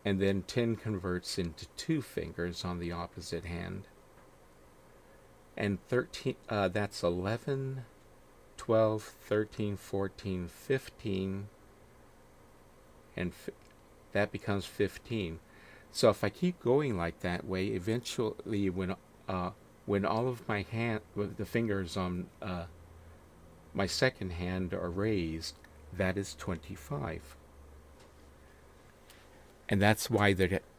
and then 10 converts into 2 fingers on the opposite hand. And 13, that's 11, 12, 13, 14, 15, and that becomes 15. So if I keep going like that way, eventually when all of my the fingers on my second hand are raised, that is 25. And that's why the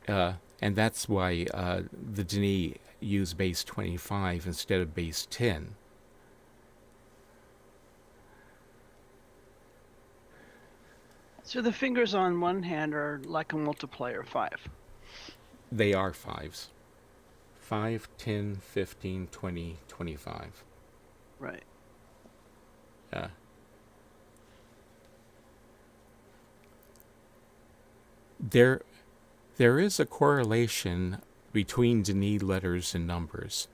Denis use base 25 instead of base 10. So the fingers on one hand are like a multiplier 5. They are 5s. 5, 10, 15, 20, 25. Right. There is a correlation between Denis letters and numbers.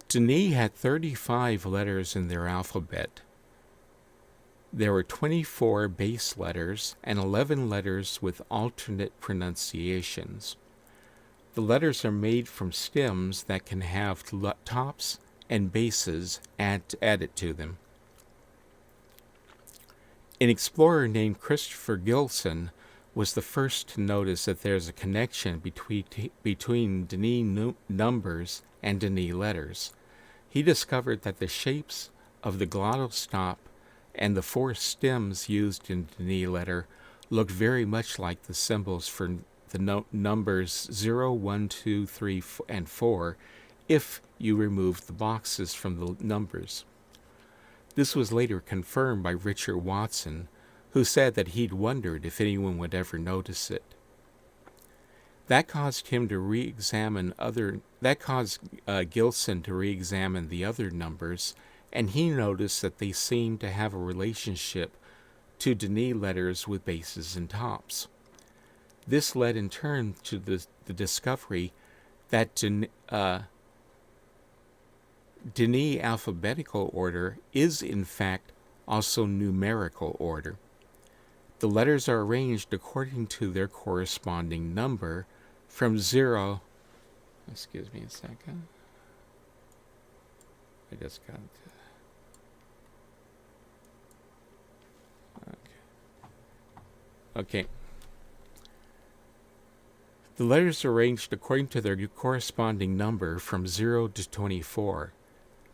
Denis had 35 letters in their alphabet. There were 24 base letters and 11 letters with alternate pronunciations. The letters are made from stems that can have tops and bases added to them. An explorer named Christopher Gilson was the first to notice that there's a connection between Denis numbers and Denis letters. He discovered that the shapes of the glottal stop and the 4 stems used in Denis letter looked very much like the symbols for the numbers 0, 1, 2, 3, and 4 if you removed the boxes from the numbers. This was later confirmed by Richard Watson, who said that he'd wondered if anyone would ever notice it. That caused Gilson to re-examine the other numbers, and he noticed that they seemed to have a relationship to Denis letters with bases and tops. This led in turn to the discovery that Denis alphabetical order is in fact also numerical order. The letters are arranged according to their corresponding number from 0. Excuse me a second. I just got Okay. The letters are arranged according to their corresponding number from 0 to 24.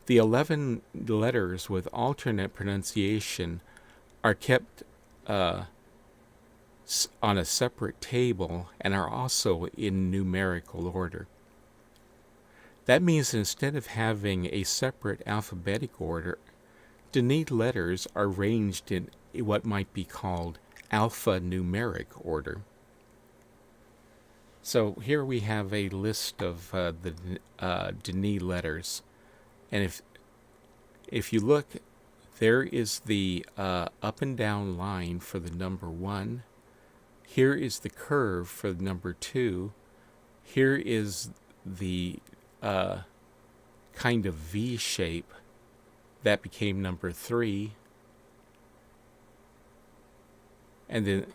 The 11 letters with alternate pronunciation are kept on a separate table and are also in numerical order. That means instead of having a separate alphabetic order, Denis letters are arranged in what might be called alphanumeric order. So here we have a list of the Denis letters, and if you look, there is the up and down line for the number 1. Here is the curve for the number 2. Here is the kind of V shape that became number 3. And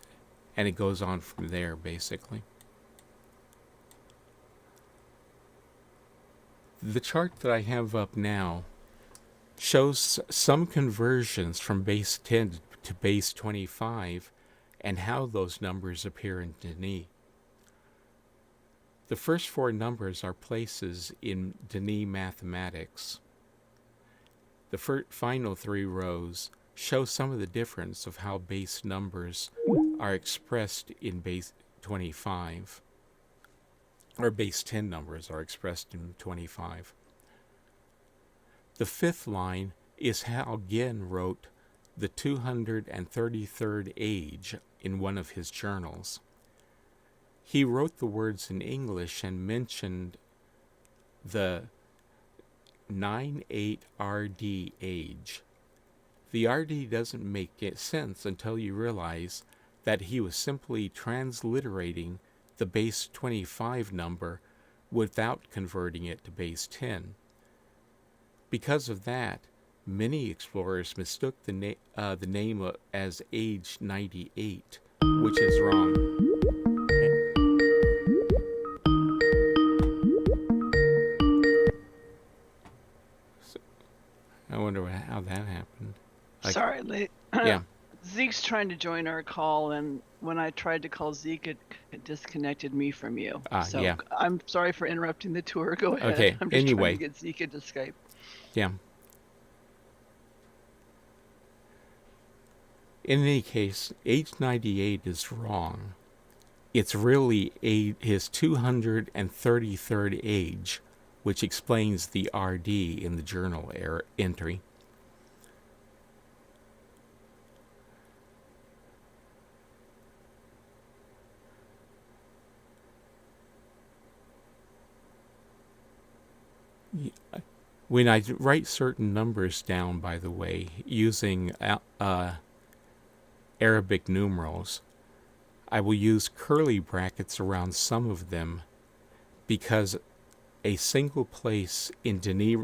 it goes on from there, basically. The chart that I have up now shows some conversions from base 10 to base 25 and how those numbers appear in Denis. The first four numbers are places in Denis mathematics. The final three rows show some of the difference of how base numbers are expressed in base 25, or base 10 numbers are expressed in 25. The fifth line is how Gien wrote the 233rd age in one of his journals. He wrote the words in English and mentioned the 98 RD age. The RD doesn't make sense until you realize that he was simply transliterating the base 25 number without converting it to base 10. Because of that, many explorers mistook the name as age 98, which is wrong. So, I wonder how that happened. Sorry, Yeah. Zeke's trying to join our call, and when I tried to call Zeke, it disconnected me from you. So yeah. I'm sorry for interrupting the tour. Go ahead. Okay, I'm just anyway. trying to get Zeke into Skype. Yeah. In any case, age 98 is wrong. It's really his 233rd age, which explains the RD in the journal entry. When I write certain numbers down, by the way, using Arabic numerals, I will use curly brackets around some of them because a single place in Denis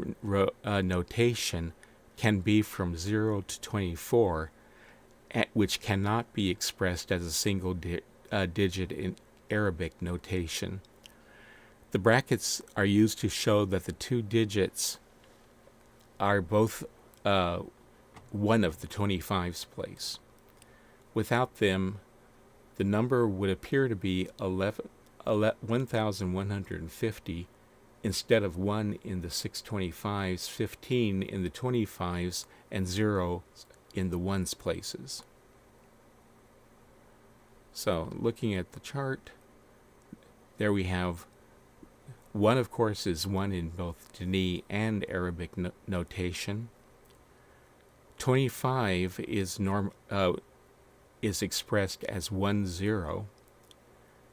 notation can be from 0 to 24, which cannot be expressed as a single digit in Arabic notation. The brackets are used to show that the two digits are both one of the 25's place. Without them, the number would appear to be 1,150 instead of 1 in the 625's, 15 in the 25's, and 0 in the 1's places. So, looking at the chart, there we have 1, of course, is 1 in both Denis and Arabic notation. 25 is expressed as 10.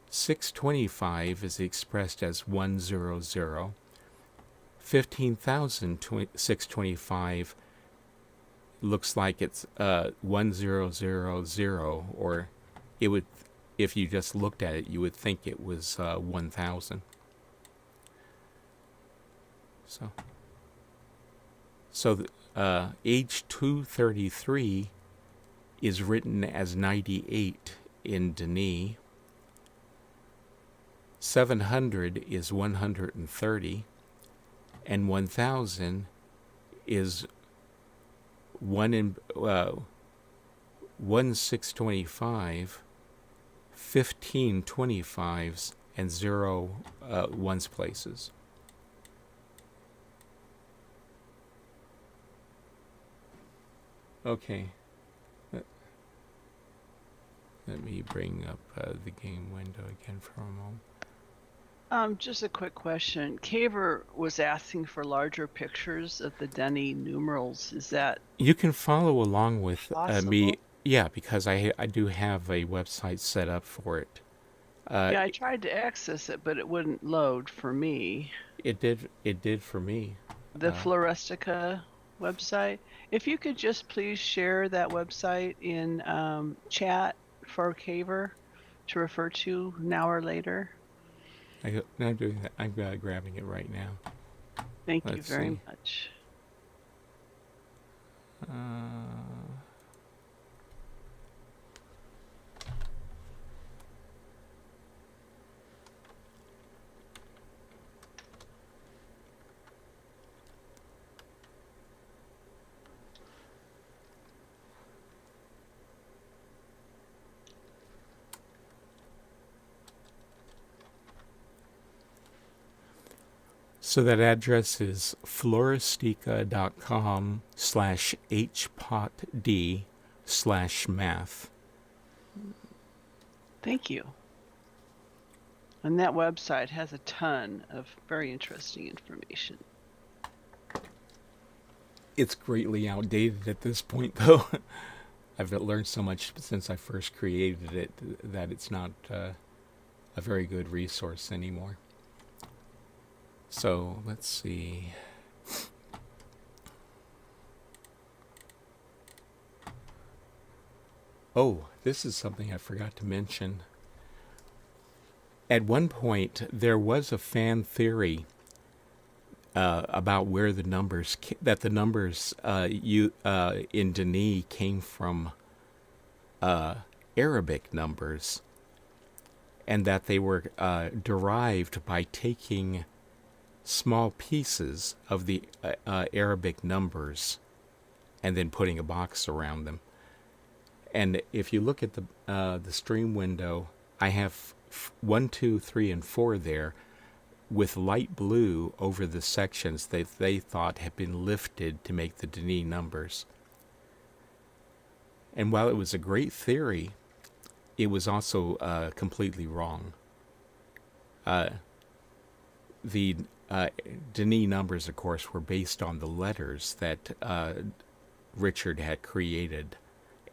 625 is expressed as 100. 15,625 looks like it's 1000, or it would, if you just looked at it, you would think it was 1000. So age 233 is written as 98 in Denis. 700 is 130, and 1000 is 1 in 625, 15 25s, and 0 1's places. Okay. Let me bring up the game window again for a moment. Just a quick question. Caver was asking for larger pictures of the Denis numerals. Is that You can follow along with possible? me. Yeah, because I do have a website set up for it. Yeah, I tried to access it, but it wouldn't load for me. It did for me. The Floristica website. If you could just please share that website in chat for Caver to refer to now or later. I'm doing that. I'm grabbing it right now. Thank you Let's very see. much. So that address is floristica.com/hpotd/math. Thank you. And that website has a ton of very interesting information. It's greatly outdated at this point, though. I've learned so much since I first created it that it's not a very good resource anymore. So, let's see. Oh, this is something I forgot to mention. At one point, there was a fan theory about where the numbers in Dini came from Arabic numbers, and that they were derived by taking small pieces of the Arabic numbers and then putting a box around them. And if you look at the stream window, I have 1, 2, 3, and 4 there with light blue over the sections that they thought had been lifted to make the Dini numbers. And while it was a great theory, it was also completely wrong. The Dini numbers, of course, were based on the letters that Richard had created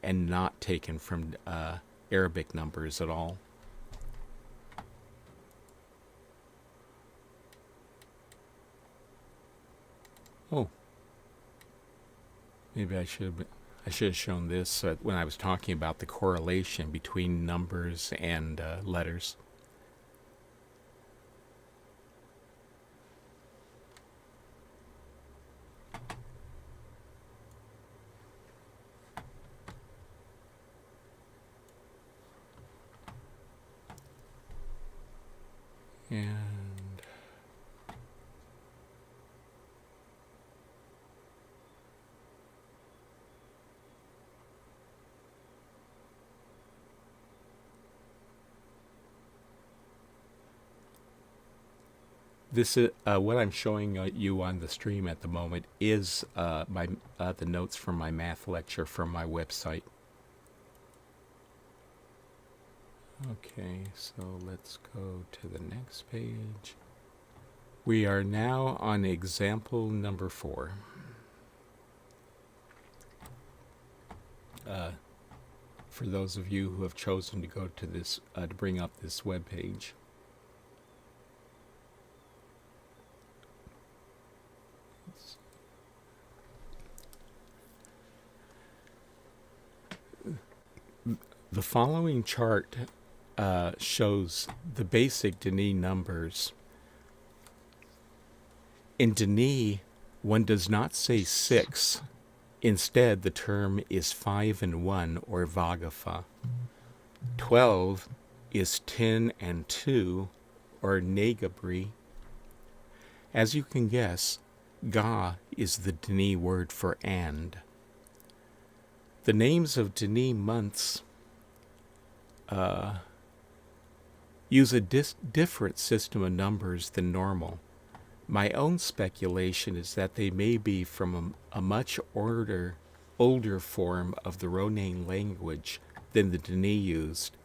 and not taken from Arabic numbers at all. Oh, maybe I should have shown this when I was talking about the correlation between numbers and letters. And this is what I'm showing you on the stream at the moment is the notes from my math lecture from my website. Okay, so let's go to the next page. We are now on example number 4. For those of you who have chosen to go to this, to bring up this web page. The following chart shows the basic Dini numbers. In Dini, one does not say 6. Instead, the term is 5 and 1, or Vagafa. 12 is 10 and 2, or Negabri. As you can guess, Ga is the Dini word for and. The names of Dini months use a different system of numbers than normal. My own speculation is that they may be from a much older form of the Ronane language than the Dini used.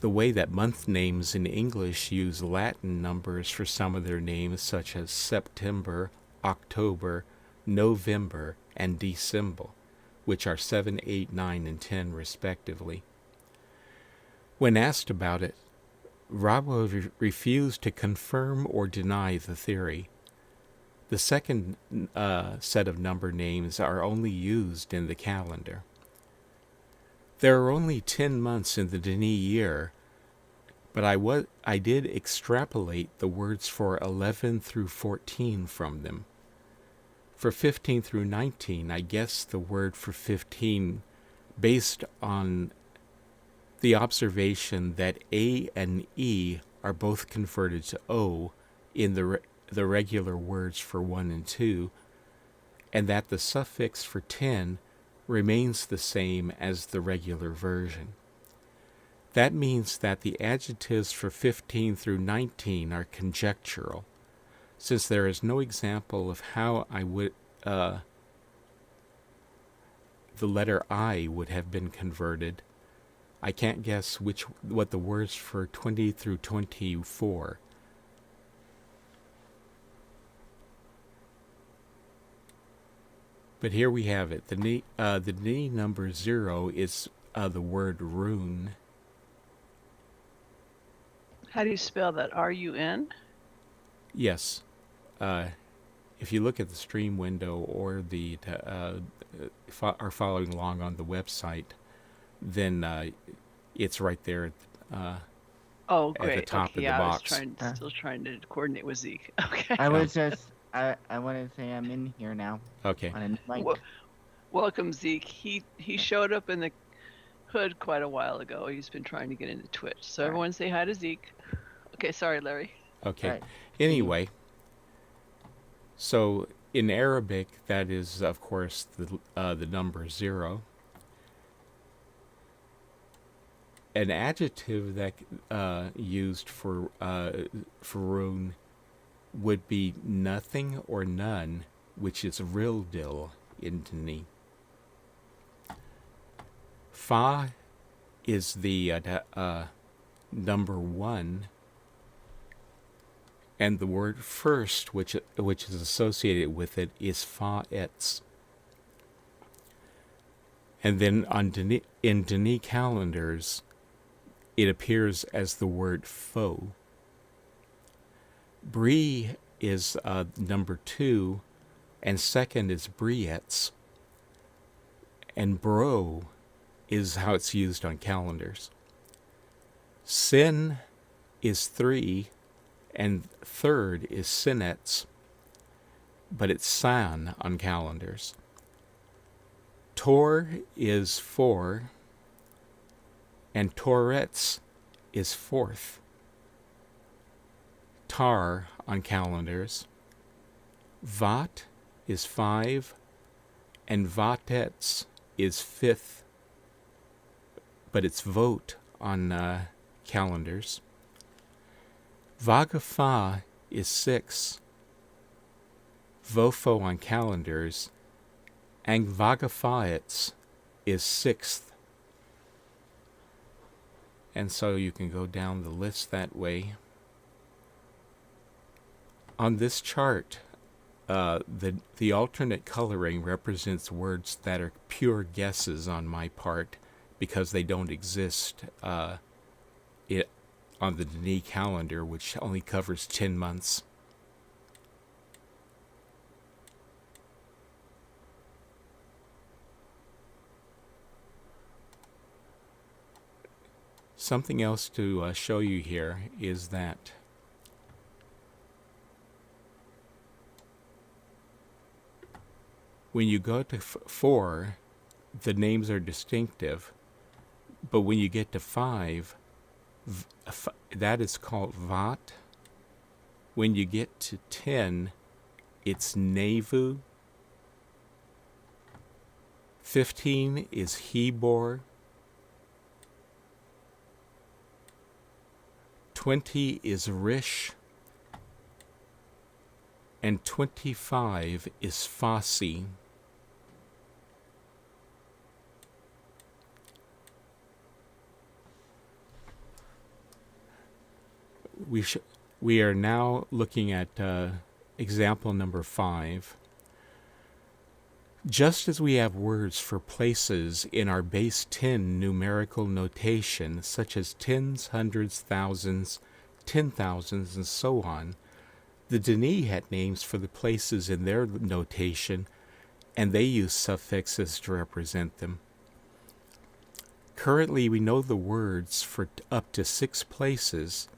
The way that month names in English use Latin numbers for some of their names, such as September, October, November, and December, which are 7, 8, 9, and 10 respectively. When asked about it, Rabo refused to confirm or deny the theory. The second set of number names are only used in the calendar. There are only 10 months in the Dini year, but I did extrapolate the words for 11 through 14 from them. For 15 through 19, I guessed the word for 15 based on the observation that A and E are both converted to O in the regular words for 1 and 2, and that the suffix for 10 remains the same as the regular version. That means that the adjectives for 15 through 19 are conjectural. since there is no example of how I would the letter I would have been converted, I can't guess what the words for 20 through 24. But here we have it. The Dini number 0 is the word rune. How do you spell that? R-U-N? Yes. If you look at the stream window or are following along on the website, then it's right there Oh, at great. the top Okay, of the I was box. still trying to coordinate with Zeke. Okay. I was just, I want to say I'm in here now. Okay. On a mic. Welcome, Zeke. He showed up in the hood quite a while ago. He's been trying to get into Twitch. So everyone say hi to Zeke. Okay, sorry, Larry. Okay. Right. Anyway, so in Arabic, that is, of course, the number 0. An adjective that used for rune would be nothing or none, which is rildil in Dini. Fa is the number 1, and the word first, which is associated with it, is fa-etz. And then in Dini calendars, it appears as the word fo. Bri is number 2, and second is brietz. And bro is how it's used on calendars. Sin is 3, and third is sinetz, but it's san on calendars. Tor is 4, and Toretz is 4th. Tar on calendars. Vat is 5, and Vatets is 5th, but it's vote on calendars. Vagafa is 6, Vofo on calendars, and Vagafaets is 6th. And so you can go down the list that way. On this chart, the alternate coloring represents words that are pure guesses on my part because they don't exist on the Dini calendar, which only covers 10 months. Something else to show you here is that when you go to 4, the names are distinctive, but when you get to 5, that is called Vat. When you get to 10, it's Nevu. 15 is Hebor. 20 is Rish, and 25 is Fossey. We are now looking at example number 5. Just as we have words for places in our base 10 numerical notation, such as tens, hundreds, thousands, 10,000s, and so on, the Dini had names for the places in their notation, and they use suffixes to represent them. Currently, we know the words for up to 6 places,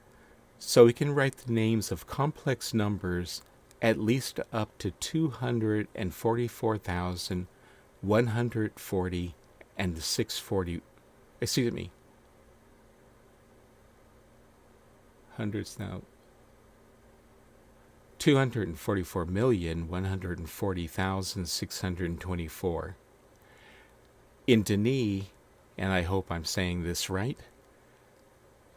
so we can write the names of complex numbers at least up to 244,140 and 640. Excuse me. Hundreds now. 244,140,624. In Dini, and I hope I'm saying this right,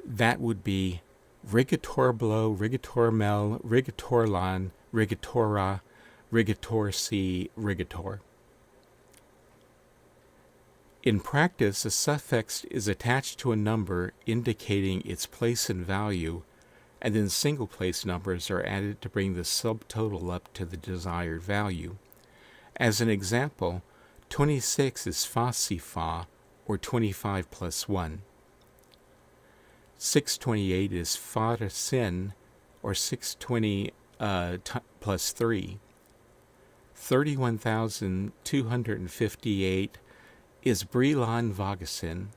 that would be Rigatorblo, Rigatormel, Rigatorlan, Rigatora, Rigatorsi, Rigator. In practice, a suffix is attached to a number indicating its place and value, and then single place numbers are added to bring the subtotal up to the desired value. As an example, 26 is fa-si-fa, or 25 plus 1. 628 is fa-sin, or 620 plus 3. 31,258 is Brelan Vagasin,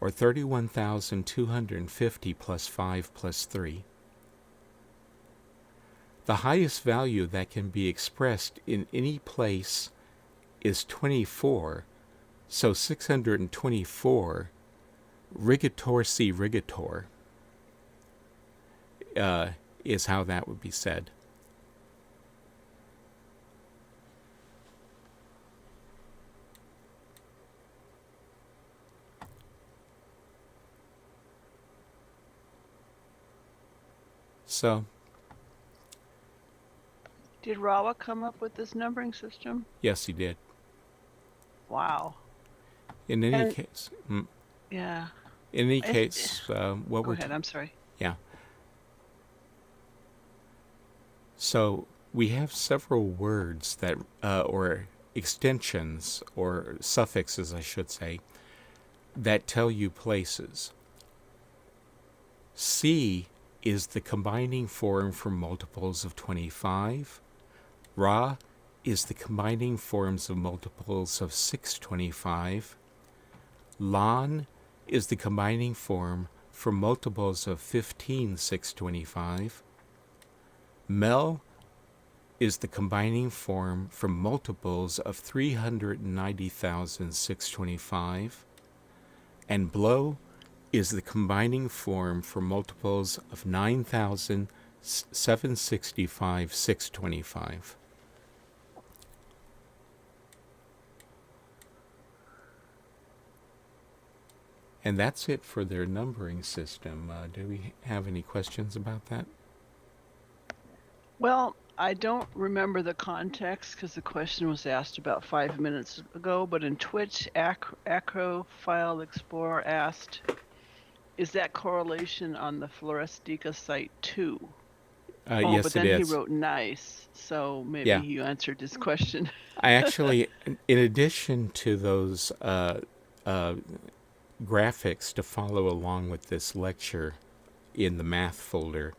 or 31,250 plus 5 plus 3. The highest value that can be expressed in any place is 24, so 624 Rigatorsi Rigator is how that would be said. So, Did Rawa come up with this numbering system? yes, he did. Wow. In any And- case, Yeah. what Go we're ahead. I'm sorry. yeah. So we have several words that, or extensions, or suffixes, I should say, that tell you places. C is the combining form for multiples of 25. Ra is the combining forms of multiples of 625. Lan is the combining form for multiples of 15,625. Mel is the combining form for multiples of 390,625. And Blow is the combining form for multiples of 9,765, 625. And that's it for their numbering system. Do we have any questions about that? Well, I don't remember the context because the question was asked about 5 minutes ago, but in Twitch, Acrofile Explorer asked, is that correlation on the Florestica site too? Yes, but then it he is. wrote nice, so maybe Yeah. you answered his question. I actually, in addition to those graphics to follow along with this lecture in the math folder,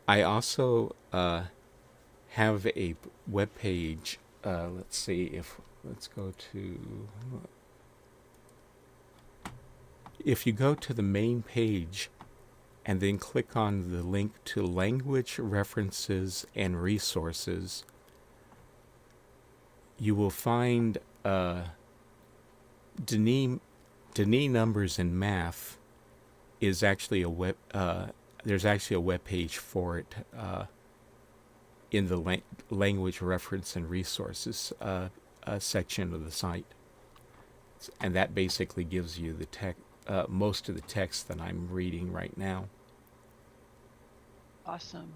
I also have a web page. Let's go to. If you go to the main page and then click on the link to language references and resources, you will find Denis Numbers in Math is actually a web. There's actually a web page for it in the language reference and resources section of the site, and that basically gives you the most of the text that I'm reading right now. Awesome.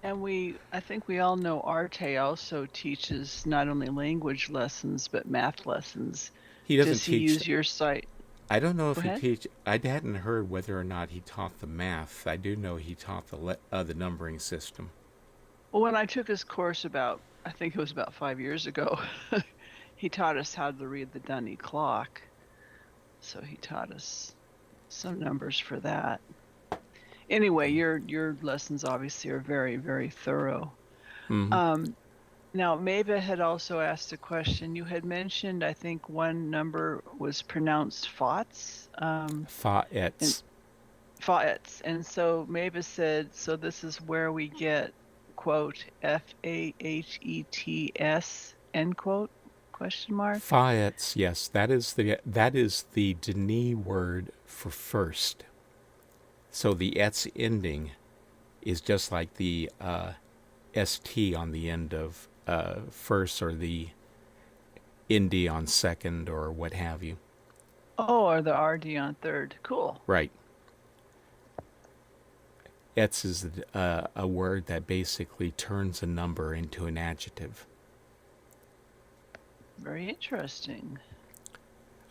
And I think we all know Arte also teaches not only language lessons, but math lessons. He doesn't Does he teach. use your site? I don't know if Go he ahead. teach. I hadn't heard whether or not he taught the math. I do know he taught the numbering system. Well, when I took his course I think it was about 5 years ago, he taught us how to read the Dunny clock. So he taught us some numbers for that. Anyway, your lessons obviously are very, very thorough. Mm-hmm. Now, Maeva had also asked a question. You had mentioned, I think, one number was pronounced Fats. Fa'ets. Fats. And so Maeva said, so this is where we get, quote, F-A-H-E-T-S, end quote, question mark? Fa'ets, yes. That is the Denis word for first. So the ets ending is just like the st on the end of first, or the nd on second, or what have you. Oh, or the RD on third. Cool. Right. Ets is a word that basically turns a number into an adjective. Very interesting.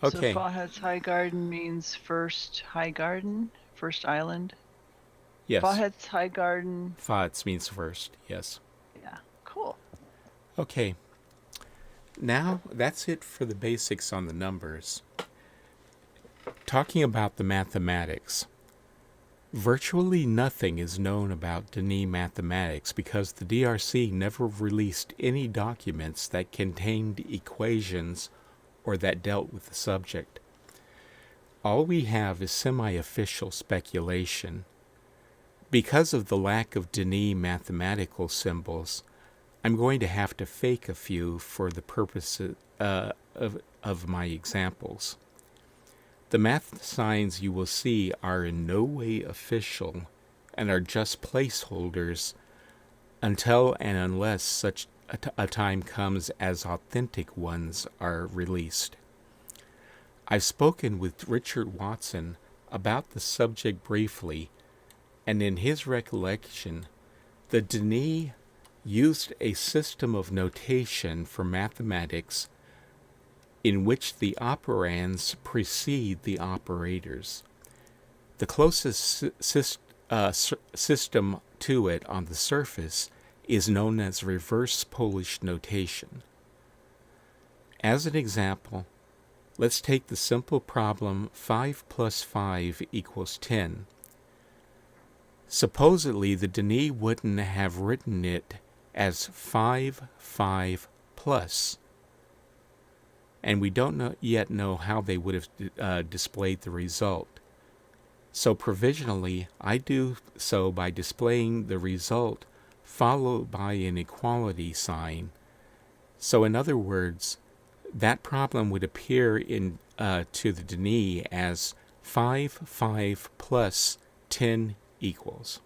Okay. So Fawhead's High Garden means first high garden, first island. Yes. Fawhead's High Garden. Fats means first. Yes. Yeah, cool. Okay. Now that's it for the basics on the numbers. Talking about the mathematics. Virtually nothing is known about Denis mathematics because the DRC never released any documents that contained equations or that dealt with the subject. All we have is semi-official speculation. Because of the lack of Denis mathematical symbols, I'm going to have to fake a few for the purposes of my examples. The math signs you will see are in no way official and are just placeholders until and unless such a time comes as authentic ones are released. I've spoken with Richard Watson about the subject briefly, and in his recollection, the Denis used a system of notation for mathematics in which the operands precede the operators. The closest system to it on the surface is known as reverse Polish notation. As an example, let's take the simple problem 5 plus 5 equals 10. Supposedly, the Denis wouldn't have written it as 5 plus, and we don't yet know how they would have displayed the result. So provisionally, I do so by displaying the result followed by an equality sign. So in other words, that problem would appear in to the Denis as 5 plus 10 equals.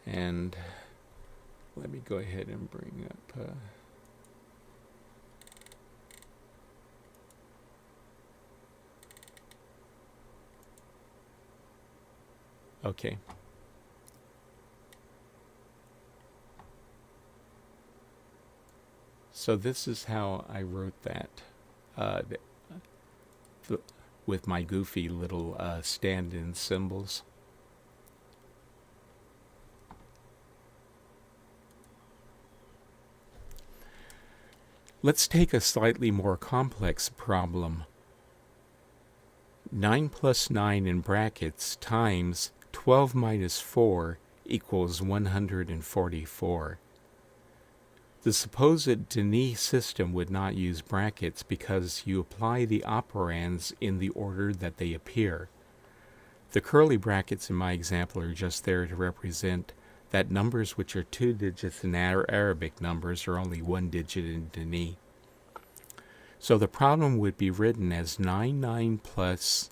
And let me go ahead and bring up... Okay. So this is how I wrote that with my goofy little stand-in symbols. Let's take a slightly more complex problem. 9 plus 9 in brackets times 12 minus 4 equals 144. The supposed Denis system would not use brackets because you apply the operands in the order that they appear. The curly brackets in my example are just there to represent that numbers which are 2 digits in Arabic numbers are only 1 digit in Denis. So the problem would be written as 9 plus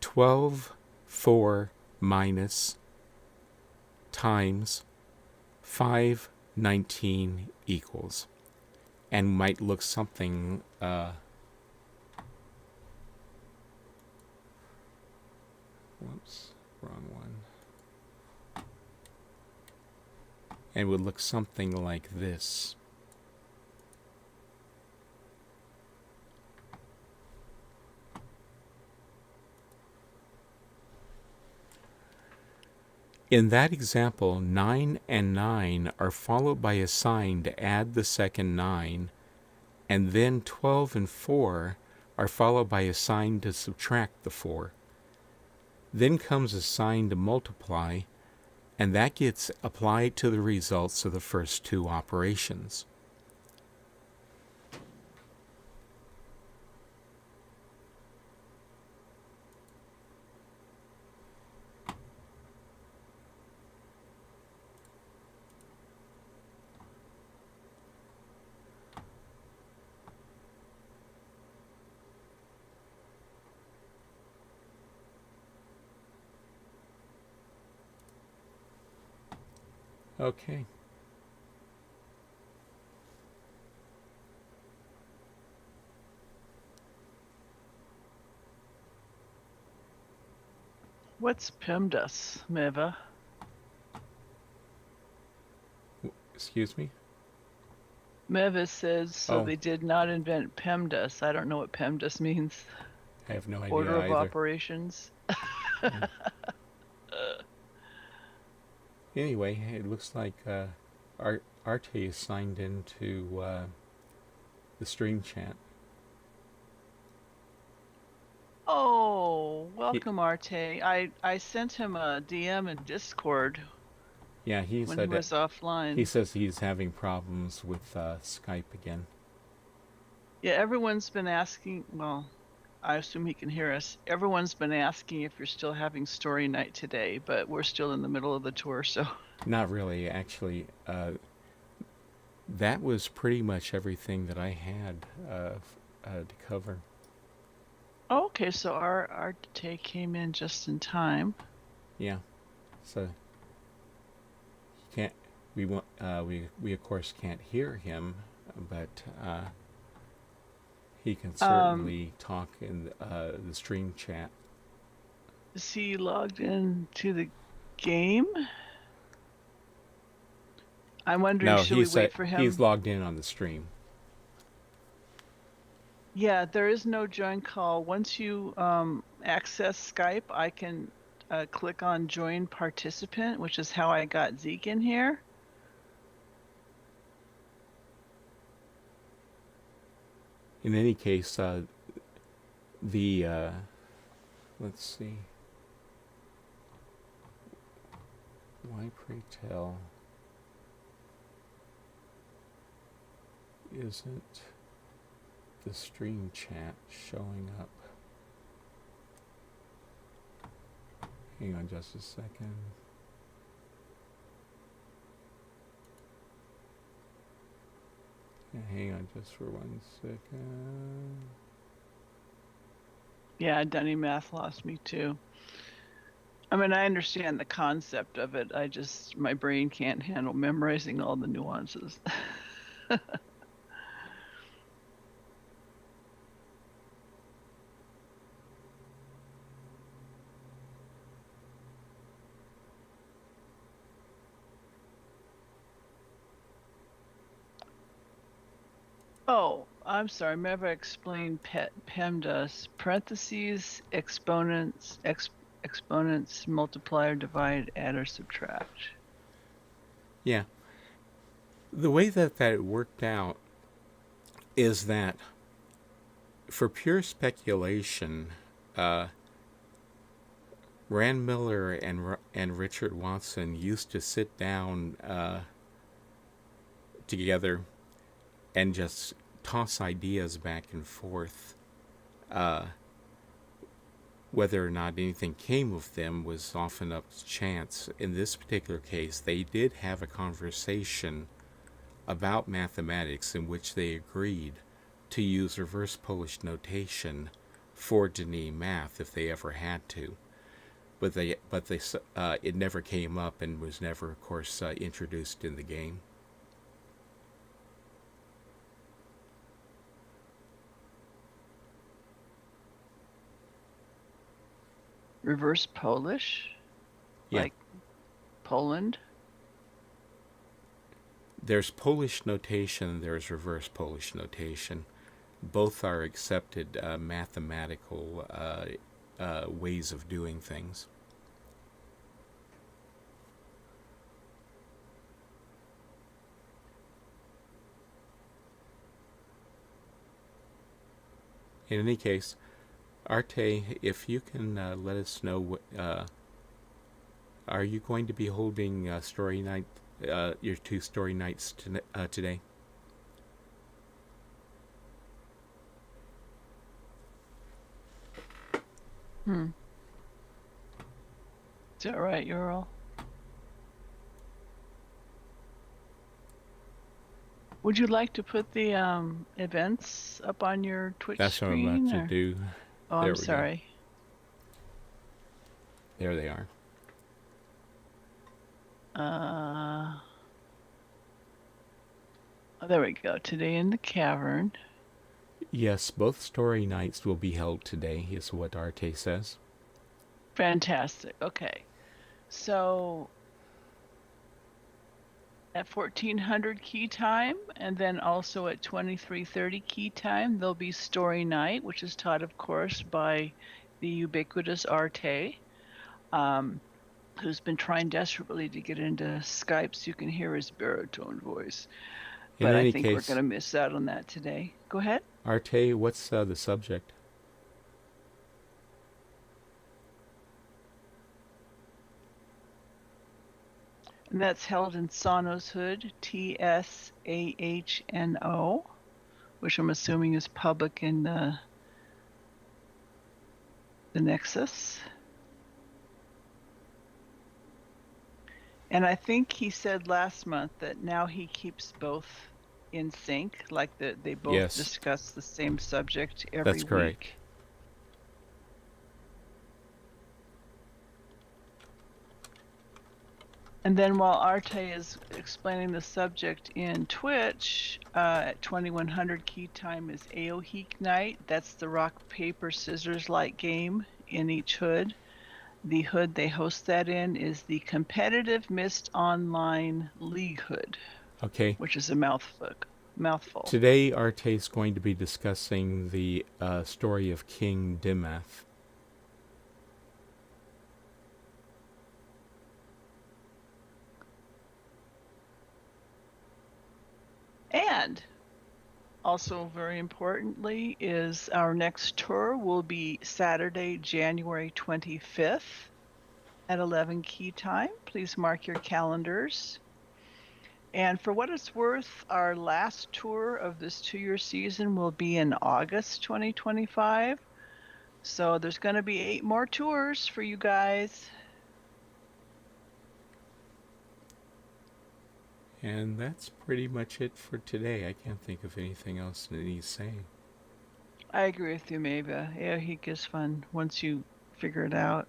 12 4 minus times 519 equals, and might look something whoops, wrong one, and would look something like this. In that example, 9 and 9 are followed by a sign to add the second 9, and then 12 and 4 are followed by a sign to subtract the 4. Then comes a sign to multiply, and that gets applied to the results of the first two operations. Okay. What's PEMDAS, Meva? Excuse me? Meva says, so Oh. they did not invent PEMDAS. I don't know what PEMDAS means. I have no idea Order of either. operations. Anyway, it looks like Arte is signed into the stream chat. Oh, welcome, Arte. I sent him a DM in Discord Yeah, when he said was offline. he says he's having problems with Skype again. Yeah, everyone's been asking. Well, I assume he can hear us. Everyone's been asking if you're still having story night today, but we're still in the middle of the tour, so. Not really, actually. That was pretty much everything that I had to cover. Oh, okay, so our day came in just in time. Yeah, so he can't. We of course can't hear him, but he can certainly talk in the stream chat. Is he logged into the game? I'm wondering, No, should we wait for him? he's logged in on the stream. Yeah, there is no join call. Once you access Skype, I can click on join participant, which is how I got Zeke in here. In any case, let's see. Why, pray tell, isn't the stream chat showing up? Hang on just a second. Yeah, hang on just for 1 second. Yeah, Dunny Math lost me too. I mean, I understand the concept of it. My brain can't handle memorizing all the nuances. Oh, I'm sorry. Meva explained PEMDAS, parentheses, exponents, exponents, multiplier, divide, add, or subtract. Yeah. The way that it worked out is that for pure speculation, Rand Miller and Richard Watson used to sit down together and just toss ideas back and forth. Whether or not anything came of them was often up to chance. In this particular case, they did have a conversation about mathematics in which they agreed to use reverse Polish notation for Denis math if they ever had to. But it never came up and was never, of course, introduced in the game. Reverse Polish? Yeah. Like Poland? There's Polish notation, there's reverse Polish notation. Both are accepted mathematical ways of doing things. In any case, Arte, if you can let us know, are you going to be holding story night, your 2 story nights today? Is that right, Ural? Would you like to put the events up on your Twitch That's what I'm screen? about to do. Oh, There I'm we go. sorry. There they are. Oh, there we go. Today in the cavern. Yes, both story nights will be held today, is what Arte says. Fantastic. Okay. So at 1400 key time, and then also at 2330 key time, there'll be Story Night, which is taught, of course, by the ubiquitous Arte, who's been trying desperately to get into Skype so you can hear his baritone voice. In But I any think we're case, going to miss out on that today. Go ahead. Arte, what's the subject? And that's held in Sano's Hood, TSAHNO, which I'm assuming is public in the Nexus. And I think he said last month that now he keeps both in sync, like they both Yes. discuss the same subject every That's correct. week. And then while Arte is explaining the subject in Twitch, at 2100 key time is Aoheek Night. That's the rock, paper, scissors like game in each hood. The hood they host that in is the competitive Myst Online League hood, Okay. which is a mouthful. Today, Arte is going to be discussing the story of King Dimath. And also very importantly is our next tour will be Saturday, January 25th at 11 key time. Please mark your calendars. And for what it's worth, our last tour of this 2-year season will be in August 2025. So there's going to be 8 more tours for you guys. And that's pretty much it for today. I can't think of anything else that needs saying. I agree with you, Mava. Aoheek is fun once you figure it out.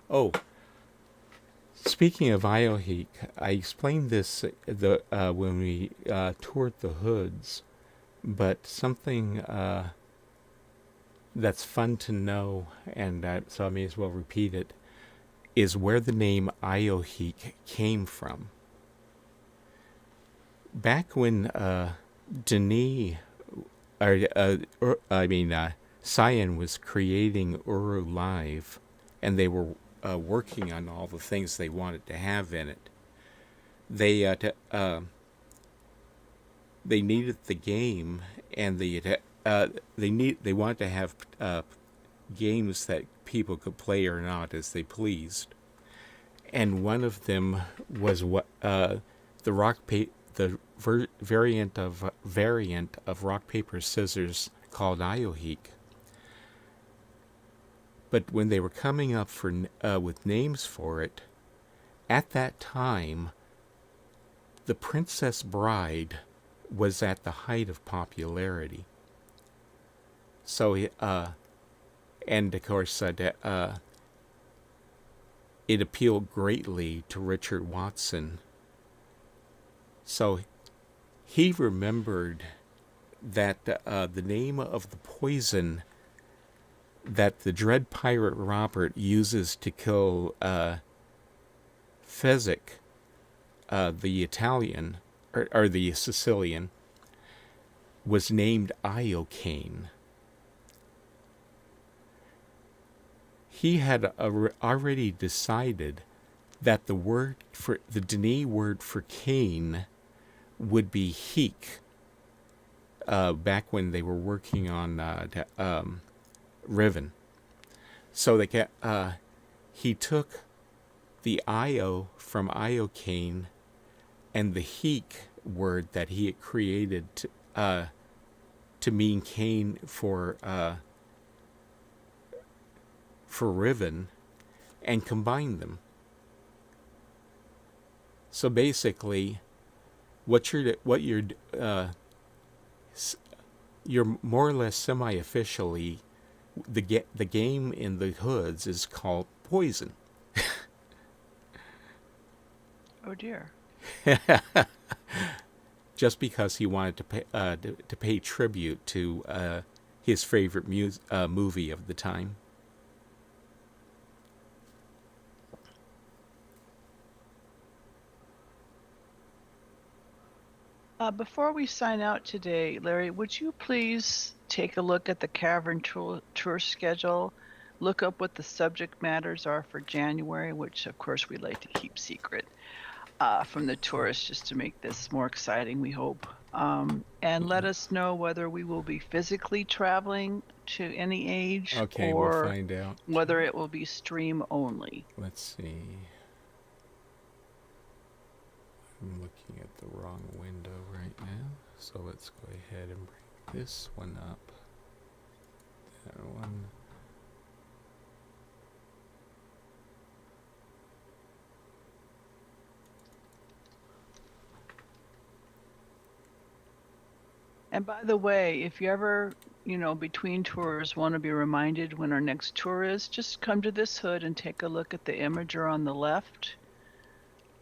Oh, speaking of Aoheek, I explained this when we toured the hoods, but something that's fun to know, and so I may as well repeat it, is where the name Aoheek came from. Back when Cyan was creating Uru Live, and they were working on all the things they wanted to have in it, they needed the game, and they wanted to have games that people could play or not as they pleased, and one of them was the variant of rock paper scissors called Aoheek. But when they were coming up with names for it, at that time, The Princess Bride was at the height of popularity. So, and of course, it appealed greatly to Richard Watson. So he remembered that the name of the poison that the Dread Pirate Robert uses to kill Fezzik, the Italian, or the Sicilian, was named iocane. He had already decided that the Denis word for cane would be heek, back when they were working on Riven. So he took the io from iocane and the heek word that he had created to mean cane for Riven, and combined them. So basically, you're more or less semi-officially, the game in the hoods is called Poison. Oh dear. Just because he wanted to pay tribute to his favorite movie of the time. Before we sign out today, Larry, would you please take a look at the cavern tour schedule? Look up what the subject matters are for January, which of course we like to keep secret from the tourists just to make this more exciting, we hope. And let us know whether we will be physically traveling to any age Okay, we'll or find out. whether it will be stream only. Let's see. I'm looking at the wrong window right now, so let's go ahead and bring this one up. That one. And by the way, if you ever, between tours want to be reminded when our next tour is, just come to this hood and take a look at the imager on the left.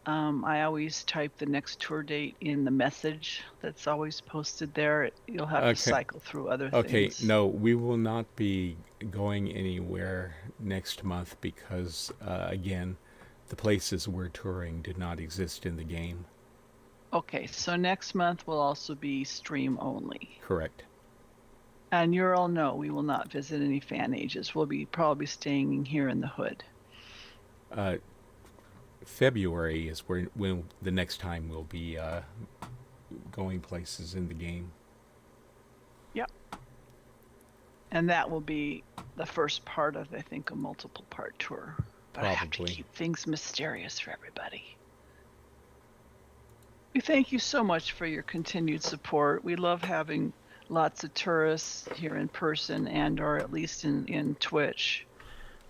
I always type the next tour date in the message that's always posted there. You'll have to cycle through other Okay, things. no, we will not be going anywhere next month because, again, the places we're touring did not exist in the game. Okay, so next month will also be stream only. Correct. And you'll all know we will not visit any fan ages. We'll be probably staying here in the hood. February is when the next time we'll be going places in the game. Yep. And that will be the first part of, I think, a multiple part tour. But I have to keep things mysterious for everybody. We thank you so much for your continued support. We love having lots of tourists here in person and or at least in Twitch.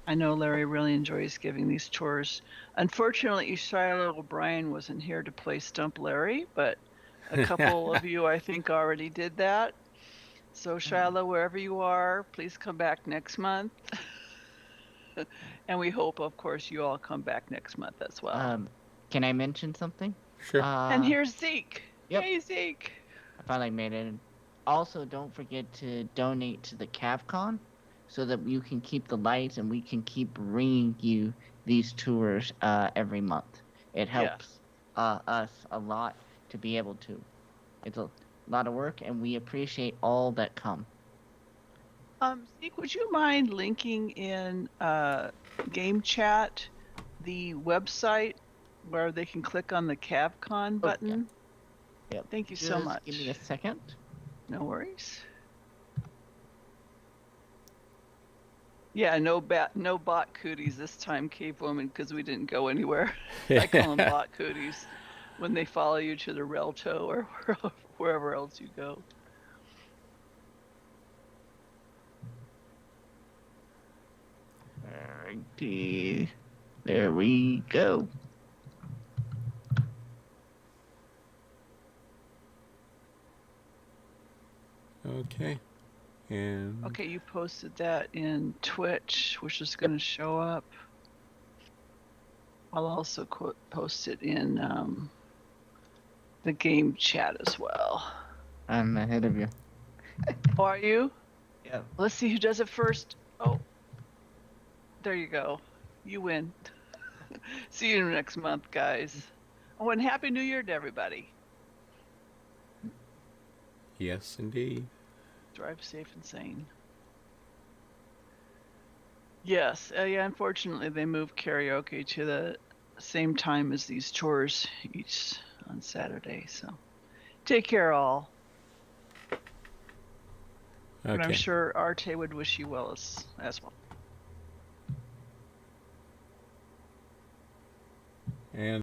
I know Larry really enjoys giving these tours. Unfortunately, Shiloh O'Brien wasn't here to play Stump Larry, but a couple of you, I think, already did that. So Shiloh, wherever you are, please come back next month. And we hope, of course, you all come back next month as well. Can I mention something? Sure. And here's Zeke. Yep. Hey, Zeke. I finally made it. Also, don't forget to donate to the CavCon so that you can keep the lights and we can keep bringing you these tours every month. It helps us a lot to be able to. It's a lot of work, and we appreciate all that come. Zeke, would you mind linking in game chat the website where they can click on the CavCon button? Yep. Thank you so much. Give me a second. No worries. Yeah, no bot cooties this time, Cave Woman, because we didn't go anywhere. I call them bot cooties when they follow you to the Relto or wherever else you go. Alrighty. There we go. Okay. And Okay, you posted that in Twitch, which is going to show up. I'll also post it in the game chat as well. I'm ahead of you. Oh, are you? Yeah. Let's see who does it first. Oh, there you go. You win. See you next month, guys. Oh, and Happy New Year to everybody. yes, indeed. Drive safe and sane. Yes, yeah, unfortunately they moved karaoke to the same time as these tours each on Saturday, so take care all. And I'm Okay. sure Arte would wish you well as well. And